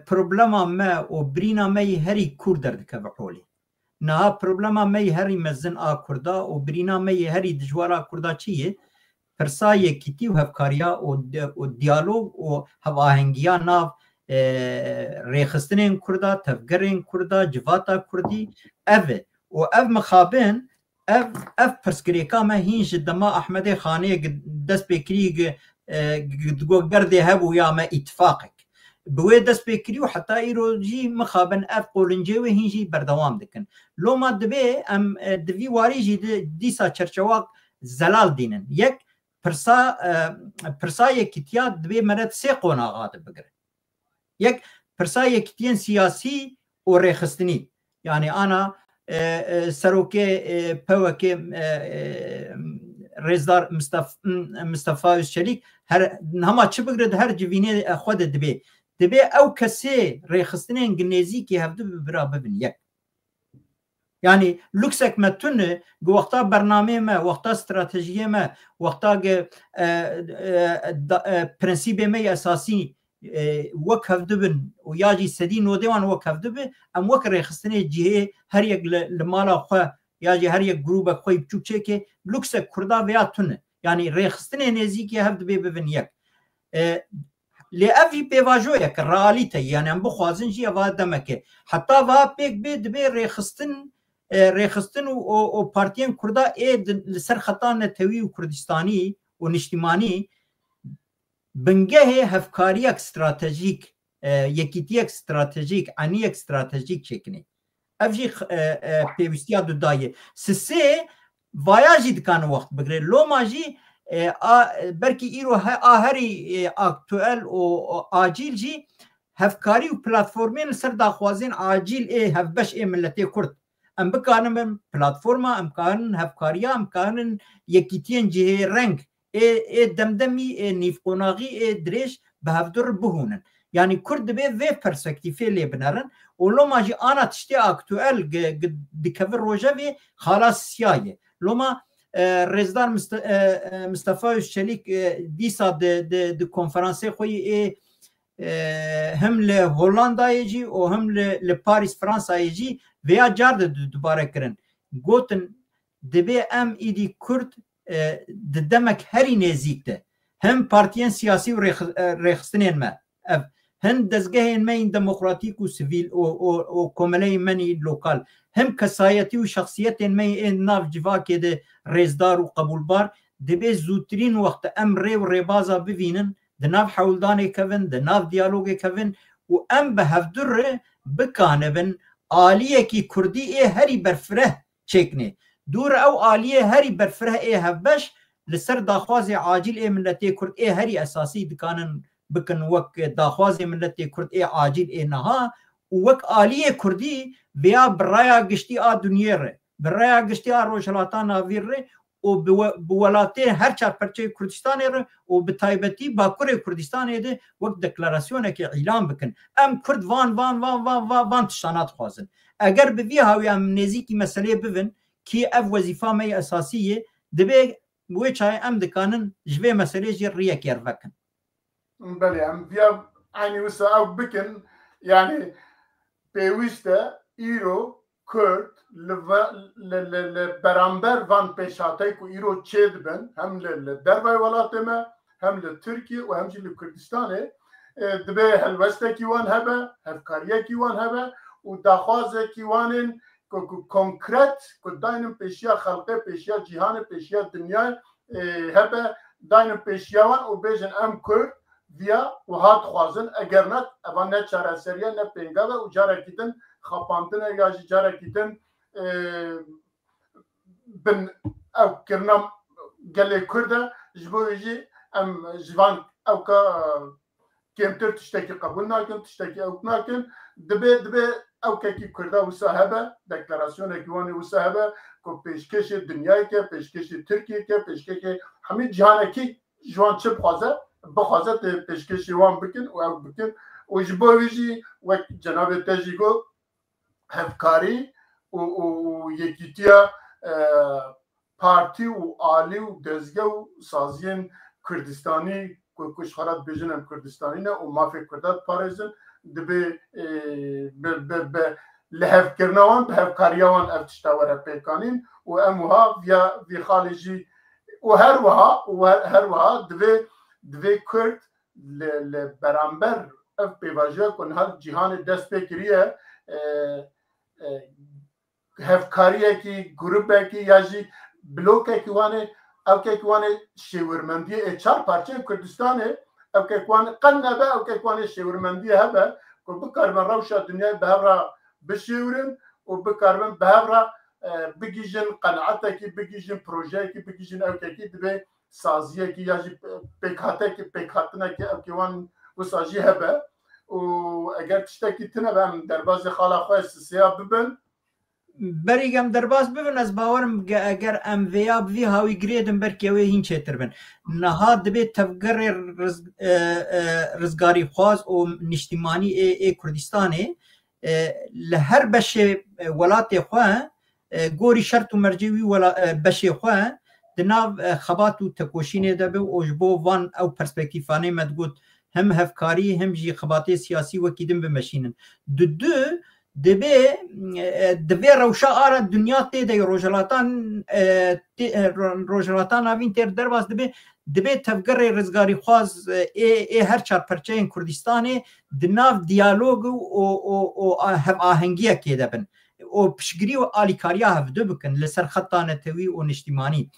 پروبلما ما و برینا می هری کرد درد که بحولی نه پروبلما می هری مزن آ کردا و برینا می هری دجوارا کردا چیه پرسای کیتی و هفکاریا و دیالوگ و هواهنگیا ناو ریخستنین کردا تفگرین کردا جواتا کردی اوه و او مخابن او پرسکریکا ما هینج دما احمد خانه دست بکری گو گرده هبو یا ما اتفاقک بوی دست بکری و حتی ایرو جی مخابن او قولنجه و هینجی بردوام دکن لو ما دبی ام دوی واری جی دیسا چرچواق زلال دینن یک پرسا یکیتیا دبی مرد سه قوناغات بگره یک پرسا یکیتین سیاسی و ریخستنی یعنی انا سروکه پوکه رزدار مصطفی چلیک هر همه چه بگرد هر جوینه خود دبی او کسی ریخستنی انگلیزی که هفته برا ببین یک یعنی لوکسک متونه وقتا برنامه ما وقتا استراتژی ما وقتا پرنسیب ما اساسی وکف دبن و یاجی سدی نودوان وکف دبن ام وک ریخستنی جهه هر یک لمالا خو یاجی هر یک گروه خوی بچوچه که لوکسک کردا ویا تونه یعنی ریخستنی نزیکی هفت دبی ببن یک لأفي بيواجويا كالراليتا يعني ام بخوازن جي افا دمكي حتى افا بيك بيد بي ریخستن و پارتیان کردا لسر خطان نتوی و کردستانی و نشتیمانی بنگه هفکاری استراتژیک یکیتی استراتژیک انی استراتژیک چکنی افجی پیوستیا دو دایه سه وایاجی دکان وقت بگره لو ماجی برکی ایرو آهری اکتوال و آجیل جی هفکاری و پلاتفورمین سر داخوازین عاجل هفبش ملتی کرد ام بکارن پلاتفورما ام کارن هفکاریا ام کارن یکیتین جهه رنگ دمدمی نیف قناغی دریش به هفدر بهونن یعنی کرد به و پرسپکتیفی لی بنرن و لو ما جی آنا تشتی اکتوال دکور روژه و خلاص سیایه لو ما رزدار مصطفی چلیک دیسا د کنفرانسی خوی هم ل هولندای جی و هم ل پاریس فرانسای جی ویا جارد دوباره کرن گوتن دبی ام ایدی کرد دمک هری نزیکته هم پارتیان سیاسی و ریخستنین ما هم دزگاه ما این دموکراتیک و سیویل و کمله منی لوکال هم کسایتی و شخصیت ما این ناف جواکی ده رزدار و قبولبار دبی زودترین وقت ام ری و ریبازا ببینن ده ناف حولدان کون ده ناف دیالوگ کون و ام به هفدر بکانبن آلیه کی کردی هری برفره چکنه دور او آلیه هری برفره ای هفبش لسر داخوازی عاجل ای ملتی کرد ای هری اساسی دکانن بکن وک داخوازی ملتی کرد ای عاجل ای نها وک آلیه کردی بیا برایا گشتی آ دنیا ره برایا گشتی آ روشلاتان آویر ره و بولاته هر چار پرچه کردستان ره و بتایبتی باکور کردستان ده وک دکلاراسیونه که اعلام بکن ام کرد وان تشتانات خوازن اگر بوی هاوی ام نزیکی مسئله ببین کی اف وظیفه می اساسیه دبی بوی چای ام دکانن جوی مسئله جی ریه کیر وکن بله ام بیا aynı وسا او بکن yani پیوسته ایرو کرد برانبر وان پیشاتی کو ایرو چه دبن هم لدربای ولات ما هم لترکیه و هم جل کردستانه دبی هلوسته کیوان هبه هفکاریه کیوان هبه و داخوازه کیوانن کنکرت که داینم پیشیا خلقه پیشیا جهان پیشیا دنیا هبه داینم پیشیاوان و بیجن ام کرد ویا و هات خوازن اگر نه اوان نه چاره سریه نه پنگاوه و جاره کیتن خاپاندن یا جاره کیتن بن او کرنام گله کرده جبویجی ام جوان او که کمتر تشتکی قبول ناکن تشتکی او ناکن دبی او که کرده و صاحبه دکلاراسیون کیوانی و صاحبه که پیشکش دنیای که پیشکش ترکیه که پیشکش همه جهان کی جوان چه بخوازه پیشکشی وان بکن و او بکن و جبویجی و جناب تجیگو هفکاری و یکیتیا پارتی و آلی و دزگه و سازین کردستانی کشخارات بیجنم کردستانی نه و مافی کردات پارزن دبی لحف کرنوان به هفکاریوان افتشتاوره پیکانین و اموها وی خالجی و هر وها دوی کرد برانبر اف پیواجه کن هر جهان دست بکریه هفکاریه کی گروپه کی یا جی بلوکه کی وانه او که وانه شیورمندی چار پارچه کردستانه او که وانه قنبه او که وانه شیورمندی هبه که بکارمن روشا دنیا بهبرا بشیورن و بکارمن بهبرا بگیجن قناعته کی بگیجن پروژه کی بگیجن او که دبی سازیه کی یا جی پیکاته کی پیکاتنه کی او که وان و سازی هبه و اگر تشتکی تنه بهم درباز خالا خواه سیاب ببن بریگم درباز ببین از باورم اگر ام ویا بوی هاوی گریدم برکیوی هین چیتر بن نها دبی تفگر رزگاری خواز و نشتیمانی ای کردستانه لهر بشه ولات خواه گوری شرط و مرجوی بشه خواه دناو خبات و تکوشینه دبی و اجبو وان او پرسپکتیفانه مدگوت هم هفکاری هم جی خباتی سیاسی وکیدن بمشینن دو دبی روشا آره دنیا تیده روژلاتان آوین تیر درباز دبی تفگر رزگاری خواز ای هر چار پرچه این کردستانه دناو دیالوگ و هم آهنگیه که دبن و پشگری و آلیکاریا هفته بکن لسر خطانه توی و نشتیمانی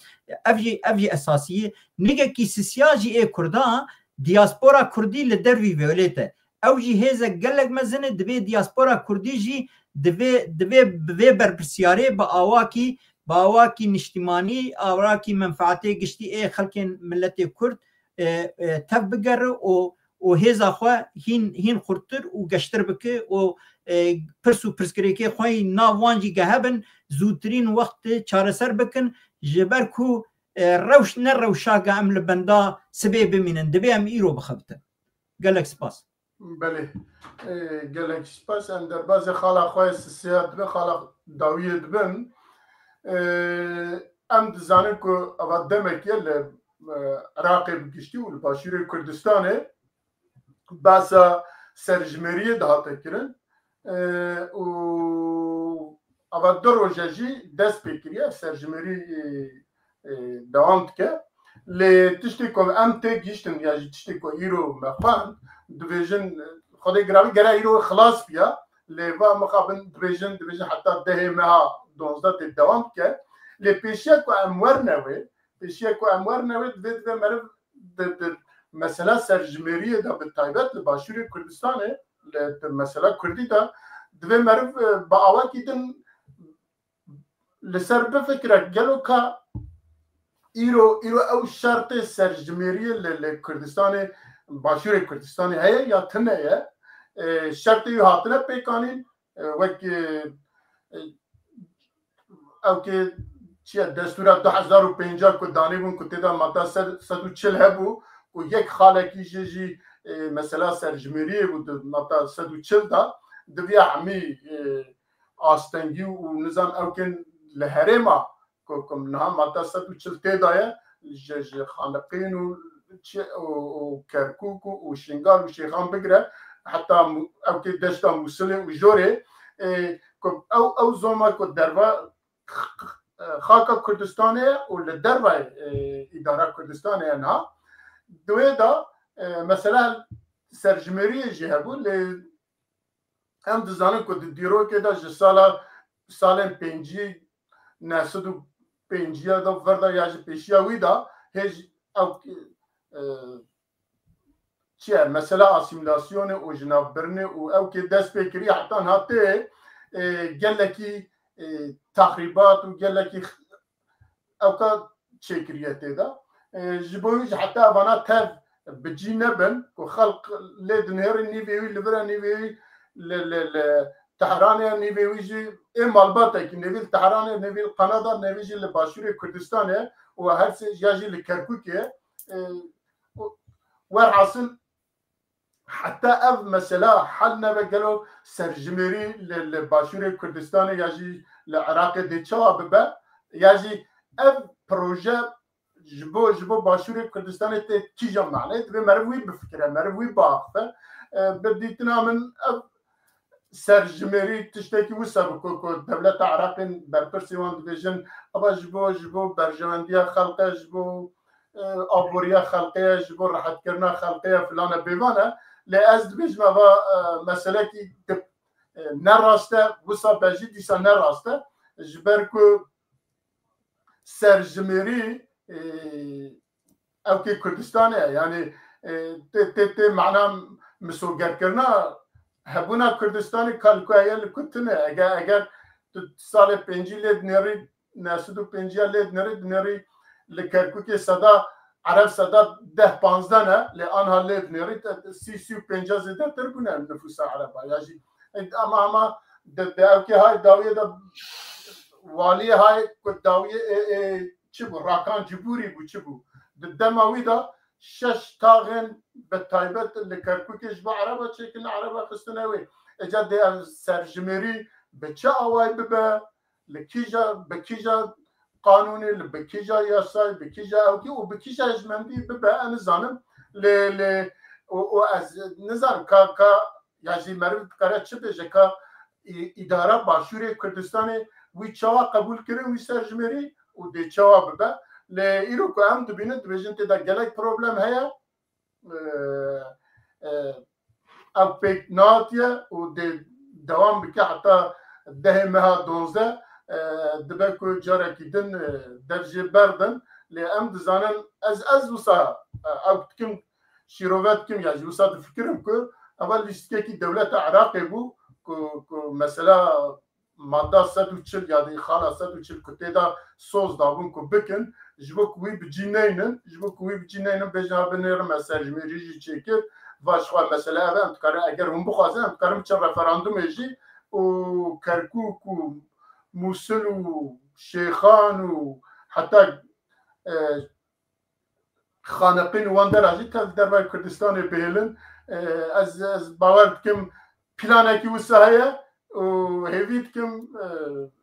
افجی اساسیه نگه کی سیاجی ای کردان دیاسپورا کردی لدروی ویولیته او جی هیزه گلگ مزنه دبی دیاسپورا کردی جی دبی برپرسیاره با آواکی نشتیمانی آواکی منفعتی گشتی ای خلق ملت کرد تف بگر و هیزا خواه هین خورتر و گشتر بکه و پرسکری که خواهی ناوانجی گهبن زودترین وقت چاره سر بکن جبر کو روش روشاگه ام لبندا سبی بمینن دبی ام ایرو بخبته گلک سپاس بله گلک سپاس ام در باز خالا خواه سیاد به خالا داویه دبن ام دزانم که اواد دمکیه عراقی بگشتی و لباشوری کردستانه باسا سرجمریه دهاته کرن و اواد در روژه دست بکریه سرجمری دوام که لی تشتی که ام تی گیشتن یا تشتی که ایرو مخوان دویژن خودی گرامی گره ایرو خلاص بیا لی و مخابن دویژن حتی ده ماه 12 دوام که لی پیشیه که امور نوی دوید و مرف مثلا سرجمریه دا به تایبت لباشوری کردستانه مثلا کردی دا دوی مرف با آوا کیدن لسر بفكرك قالوا كا إيرو أو شرط سرجميرية لكردستان باشور كردستان هي يا تنية شرط يهاتنا بيكانين وك أو كي چیه دستورات 2050 کو دانی بون کو تدا ماده 140 هبو و یک خالقی جی مثلا سرجمری بود ماده 140 دا دویا همی آستنگی و نظام اوکن لهرما کوم نه ماده 140 تدا ج خالقین و کرکوک و شنگال و شیخان بگره حتی اوکی دشتا موصله و جوره او زوما کو دروا خاک کردستانه و لدربای اداره کردستانه نه دوی دا مثلا سرجمری جهبو ل هم دزانن که دیرو که دا سال پنجی نسد و پنجی دا وردا یا پیشیاوی دا هج او چیه مثلا اسیمیلاسیون و جناب برنه و او که دست بکری حتی هاته گلکی تخریبات و گلکی اوقات شکریته دا جبویج حتی وانا تف بجی نبن و خلق لید نهر نیویوی لبرا نیویوی تهران نیویوی جی ام البته که نیویل تهران نیویل قنادا نیویجی لباشور کردستانه و هر سه جاجی لکرکوکه ورحاصل حتى اف مثلا حلنا بقالوا سرجمري لباشور كردستان يجي العراق دي تشاب با يجي اف بروجي جبو باشور كردستان تي جمعناه بمروي بفكره مروي باخه بديتنا من اف سرجمري تشتكي وسب كو دولة العراق بربرسيوان ديفيجن ابا جبو برجوانديا خلقه جبو ابوريا خلقه جبو راحت كرنا خلقه فلانه بيفانه لأزد بيجما مسألة كي نراسته وصا بجي ديسا نراسته جبركو سرجميري او كي كردستاني يعني تي معناه مسوقر كرنا هبونا كردستاني كالكو هيا لكتنه اگر سال پنجي لید نري ناسدو پنجي لید نري لكركوكي صدا عرب صدا 10-15 نه لانها لید نرید 30-50 زیاده تر بونه نفوس عربا یاجی اما ده که های داویه ده والی های که داویه چی بو راکان جبوری بو چی بو دماوی ده 6 تاغن به تایبت لکرکوکش با عربا چیکن عربا خستنوی اجا ده سرجمری به چه آوای ببه لکیجا بکیجا قانوني بكيجا ياساي بكيجا اوكي وبكيجا جمندي ببا انا زانم ل و از نظر کا یاجی مرد کاره چه بجه کا اداره باشور کردستان وی چوا قبول کرد وی سرجمری و دی چوا ببا ل ایرو کو هم دبینه دبیجن ته دا گلک پروبلم هيا او پیک ناتیا و دی دوام بک حتی ده مها 12 دبکو جارکی دن درجه بردن لام دزانن از وسا او کم شیروات کم یاجی وسا فکرم کو اول لیسته کی دولت عراق بو کو مثلا ماده 140 یا دی خالا 140 کته دا سوز دابون کو بکن جبو کوی بجینین بجناب نر مسرجمری چیکر واشخوا مثلا اون کار اگر هم بخوازن کارم چه رفراندوم اجی و کرکوک و موصل و شیخان و حتی خانقین وان درجی تا در کردستان بهلن از باور کم پلانکی وسایه و هیوید کم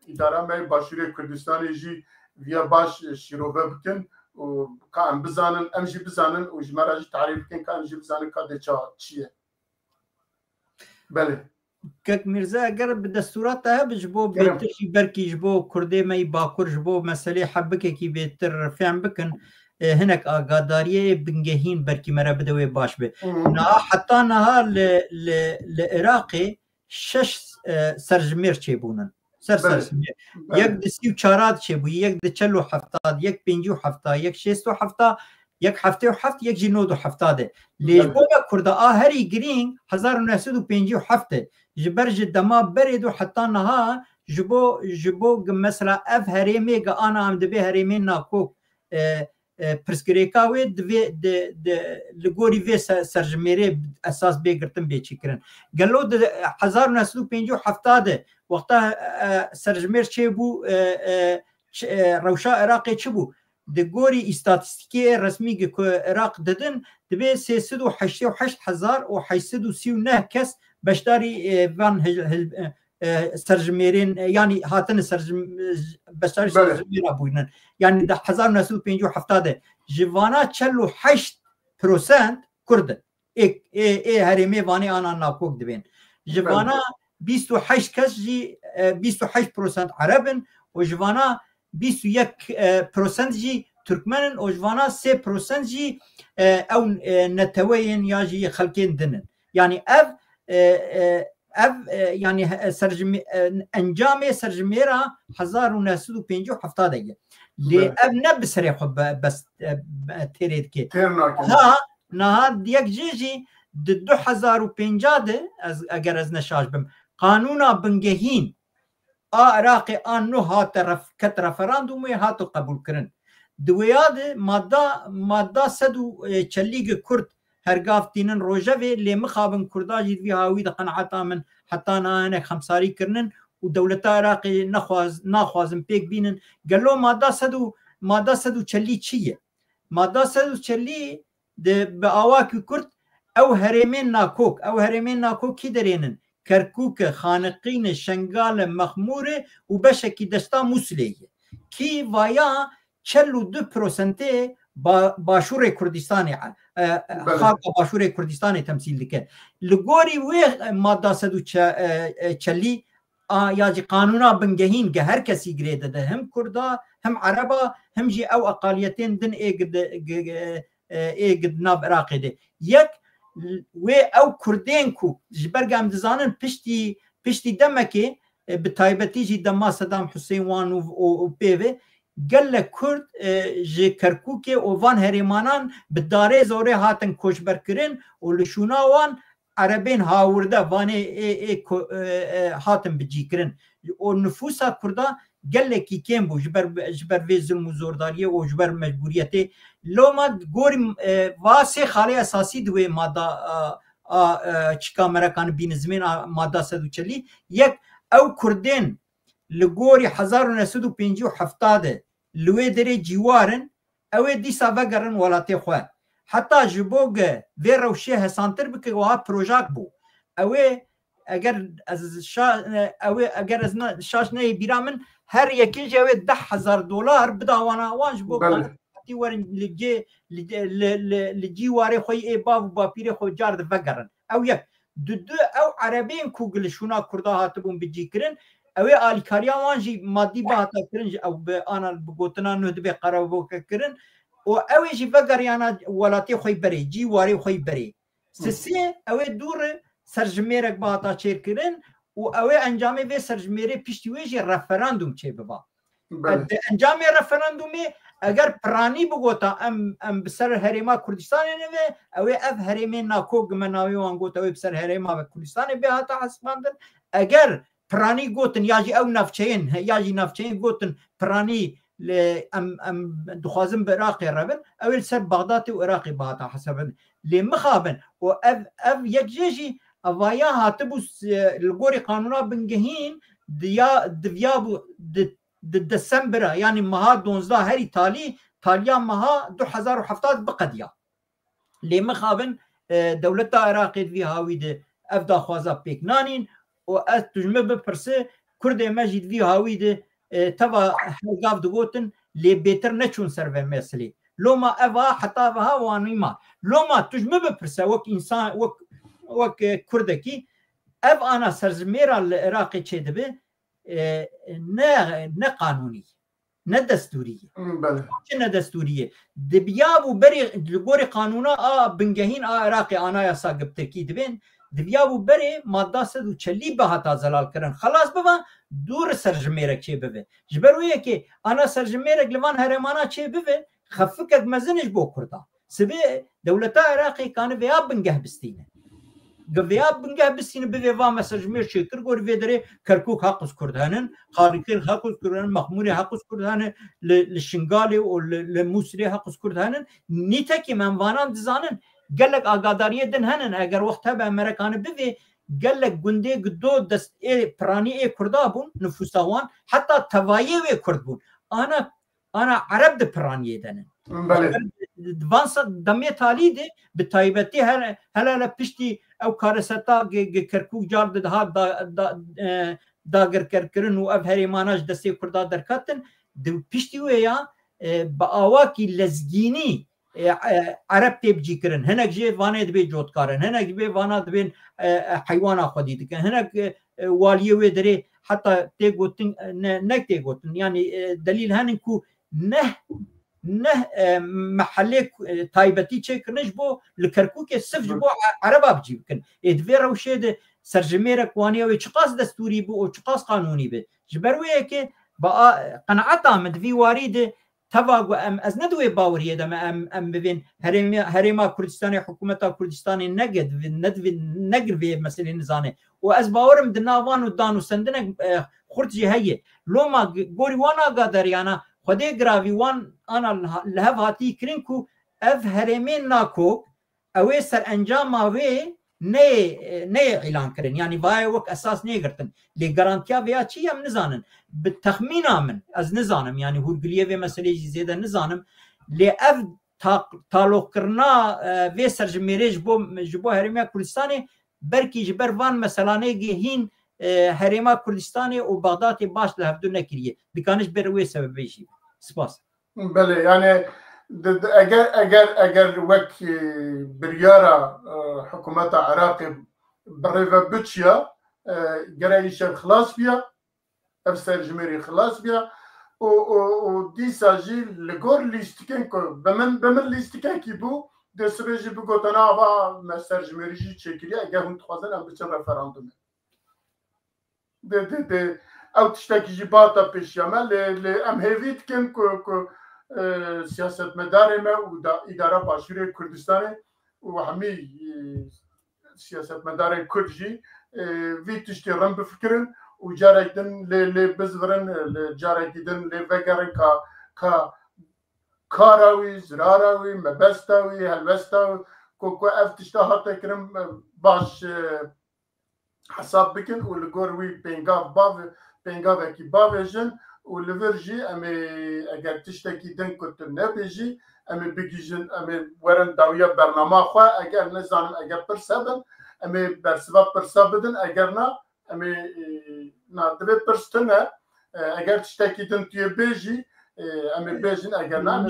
اداره می باشور کردستان جی ویا باش شروع بکن و کام بزنن امجی بزنن و جمراجی تعریف کن کام جی بزنن کاد چیه بله كك ميرزا قرب بالدستورات تاع بجبو بيتر بركي جبو كردي ماي باكور جبو مسألة حبك كي بيتر فهم بكن هناك قاداريه بنجهين بركي مرا بدوي باش به حتى نهار العراقي 6 سرجمير چيبونن سرجمير يك دسيو چارات چيبو يك دچلو هفتاد يك پنجو هفتا يك شيستو هفتا یک هفته و هفت یک جنود و هفتاده لیجبو کرده هری گرینگ 1957 جبرج دما برید و حتی نها جبو مثلا اف هرمي انا عم دبي هرمين ناكو پرسکریکاوی لگوری وی سرجمیره اساس بگرتن بیچی کرن گلو 1957 وقتا سرجمیر چه بو روشا عراقی چه بو دگوری استاتستیکی رسمی که عراق دادن دبی 388,839 کس بشداری وان سرجمیرین یعنی هاتن بشداری سرجمیره بودن یعنی ده 1957 جوانا 48% کرد ای هرمی وانی آنها ناکوک دبین جوانا 28 کس جی 28% عربن و جوانا 21% جی ترکمنن و جوانا 3% جی او نتوین یا جی خلقین دنن یعنی اف يعني انجام سرجميرا 1957 دقيقه لي ابنا بسريح بس تريد كي ها نهار ديك جيجي ضد 2005 اگر از نشاش بم قانونا بنجهين عراقي انو هات كت رفراندوم هاتو قبول كرن دوياد ماده سدو چليگ كرد هرگاف تینن روجوی لی مخابن کردا جید وی هاوی د قناعتا من حتی نه خمساری کرنن و دولت عراقی نخوازن پیک بینن گلو ماده سدو چلی چیه ماده سدو چلی به آواکی کرد او هرمین ناکوک کی درینن کرکوک خانقین شنگال مخمور و بشکی دستا موسلیه کی وایا 42% باشور کردستان خاک باشور کردستان تمثیل دکه لگوری وی ماده سدو چلی یا جی قانونا بنگهین که هر کسی گریده ده هم کردا هم عربا هم جی او اقالیتین دن ایگد ناب عراقی ده یک وی او کردین کو جبرگم دزانن پشتی دمکی به تایبتی جی دما صدام حسین وان و پیوه گل کرد جی کرکوک و وان هریمانان بداره زوره هاتن کوشبر کرن و لشونا وان عربین هاورده وان هاتن بجی کرن و نفوسا کرده گل کی کم بو جبر وی ظلم و زورداریه و جبر مجبوریته لو ما گوریم واسه خالی اساسی دوی ماده چیکا مرکان بین زمین ماده سدو چلی یک او کردین لگوری 1957 لوی دری جوارن اوی دیسا وگرن ولاتی خواه حتی جبوگ وی روشی حسانتر بکه وها پروژاک بو اوی اگر از شاش نهی بیرا من هر یکی جوی $10,000 بداوانا وان جبوگ حتی ورن لجی واری خوی ای باب و باپیر خوی جارد وگرن او یک دو او عربین کوگل شونا کرده هاتبون بجی کرن اوی آلیکاریا وانجی مادی با هاتا کرن او به آنا بگوتنا نهد به قرابو کرن و اوی جی وگریانا ولاتی خوی بری جی واری خوی بری سسی اوی دور سرجمیرک با هاتا چیر کرن و اوی انجامی وی سرجمیره پیشتی وی جی رفراندوم چه ببا انجامی رفراندومی اگر پرانی بگوتا ام بسر هریما کردستان نوی اوی اف هریمی ناکوگ مناوی وانگوتا اوی بسر هریما و کردستان به هاتا حسباندن اگر پرانی گوتن یاجی او نفچین گوتن پرانی ام دخوازم به عراقی رابن اویل سر بغداد و عراقی باتا حسابن لی مخابن و اف یک جیجی اوایا هاتبو لگوری قانونا بنگهین دیابو دسمبر یعنی مها 12 هری تالیا مها 2070 بقدیا لی مخابن دولت عراقی وی هاوی ده اف دا خوازا پیک نانین و از تجمع بپرسه کرد مجید وی هاوی ده توا هلگاف دگوتن لی بیتر نچون سر و مسلی لوما اوا حتا وها وانیما لوما تجمع بپرسه وک انسان وک کردکی اف آنا سرزمیرا العراقی چه دبه نه قانونی نه دستوریه نه دستوریه دبیابو بری لگوری قانونا بنگهین عراقی آنا یا ساقب ترکی دبین دبیابو بری ماده سدو چلی به هاتا زلال کرن خلاص ببا دور سرجمیرک چه ببه جبرویه که آنا سرجمیرک لوان هرمانا چه ببه خفکت مزنش بو کردا سبه دولتا عراقی کانه ویا بنگه بستینه گویا بنگه بسین به و مسج میر شکر گور ویدره کرکوک حقوق کردهانن خارقی حقوق کردهانن مخمور حقوق کردهانن لشنگالی و لموسری حقوق کردهانن نیته که من وانان دزانن گلک آگاداری دن هنن اگر وقتها به امریکان بوی گلک گنده دو دست پرانی کردا بون نفوساوان حتی توایی و کرد بون انا عرب ده پرانی دنن وانسا دمی تالی ده به تایبتی هلالا پشتی او کارستا کرکوک جار ده ها داگر کرکرن و او هریماناش دستی کردا درکاتن ده پشتی ویا با آواکی لزگینی عرب تبجی کرن هنگ جی وانه دبی جوتکارن هنگ دبی وانه دبی حیوانا خودی دکن هنگ والیه وی داره حتی تیگوتن نک تیگوتن یعنی دلیل هنن کو نه محله تایبتی چه کنش بو لکرکوک صف بو عربا بجی بکن ادوی روشه ده سرجمه رکوانیه و چقاس دستوری بو و چقاس قانونی بو جبرویه که با قناعت آمد وی وارید تواگو ام از ندوی باوریه دم ام ببین هریما کردستانی حکومتا کردستانی نگر وی مسئله نزانه و از باورم دناوان و دانو سندنک خورجی هیه لو ما گوری وانا قادریانا خودی گراوی وان آنا لحظه هاتی کرین کو اف هرمین ناکو اوی سر انجام آوی نه اعلان کرن یعنی وای وک اساس نه گرتن لی گارانتیا ویا چی هم نزانن به تخمین من از نزانم یعنی هورگلیه و مسئله زیاده نزانم لی اف تعلق کرنا و سرجمیریج بو هرمیا کردستانی برکی جبر وان مثلا نگهین هریما کردستانی و بغداد باش لهفدو نکریه بکانش بروی سببیشی سپاس بله یعنی اگر وک بریارا حکومت عراق بریو بچیا گرایش خلاص بیا افسر جمهوری خلاص بیا و دی ساجی لگور لیستکن کو بمن لیستکن کی بو دسرجی بگوتنا و مستر جمهوری چکیلی اگر هم تخوازن ام بچن رفراندوم ده او تشتاکی جباتا پیشیامه ام هیوید کن کو سیاست مدار ما و اداره باشوری کردستان و همی سیاست مدار کردجی وی تشتی رم بفکرن و جارکدن لی بزورن جارکدن لی وگرن کا کاراوی زراراوی مبستاوی هلوستاوی کو اف تشتا هاتا کرم باش حساب بکن و لگور وی پینگاو کی باویجن و لورجی امی اگر تشتکی دن کت نبیجی امی بگیجن امی ورن داویا برنامه خواه اگر نزانم اگر پرسابن امی برسبا پرسابدن اگر نه امی نادبه پرستنه اگر تشتکی دن توی بیجی امی بیجن اگر نه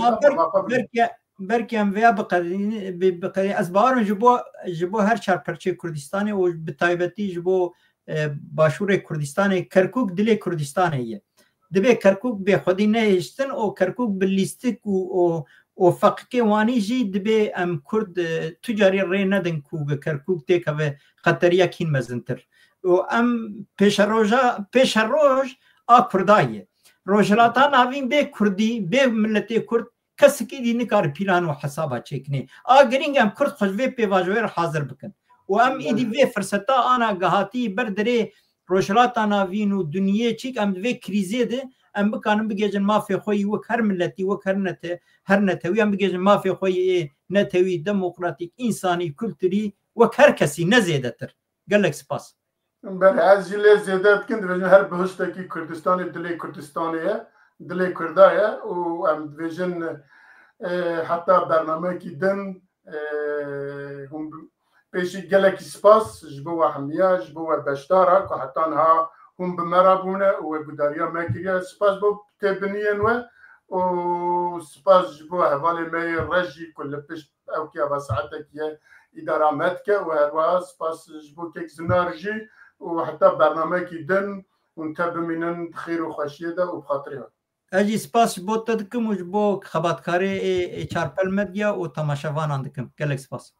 برکی هم ویا بقدری از باورم جبو هر چار پرچه کردستانی و بتایبتی جبو باشور کردستانی کرکوک دلی کردستانیه دبی کرکوک به خودی نهشتن و کرکوک باللیستیک و فقکی وانی جی دبی ام کرد تجاری ری ندن کو کرکوک تیکا و قطریا کین مزنتر و ام پیش روز کردایه روجلاتا ناوین به کردی به ملتی کرد کسی که دی نکار پیلان و حسابا چکنی گرینگ ام کرد خوشوی پیواجویر حاضر بکن و ام ایدی وی فرصتا آنا گهاتی بردره روشلاتا ناوین و دنیای چیک ام وی کریزی ده ام بکانم بگیجن مافی خوی وک هر ملتی وک هر نتوی ام بگیجن مافی خوی نتوی دموکراتیک انسانی کلتوری وک هر کسی نزیده تر گلک سپاس بله از جلی زیده بکن دویجن هر بهشتکی کردستانی دلی کردستانیه دلی کردایه و ام دویجن حتی برنامه کی دن هم پیشی گلکی سپاس جبو حمیه جبو بشتاره که حتی ها هم بمرابونه و گداریا مکریه سپاس بو تبنین و سپاس جبو حوالی می رجی کل پیش او که وسعته که اداره مدکه و هروا سپاس جبو که زنارجی و حتی برنامه کی دن و تبمینن خیر و خوشیه ده و بخاطره اجی سپاس جبو تدکم و جبو خباتکاری چارپل مدیا و تماشاوان اندکم گلک سپاس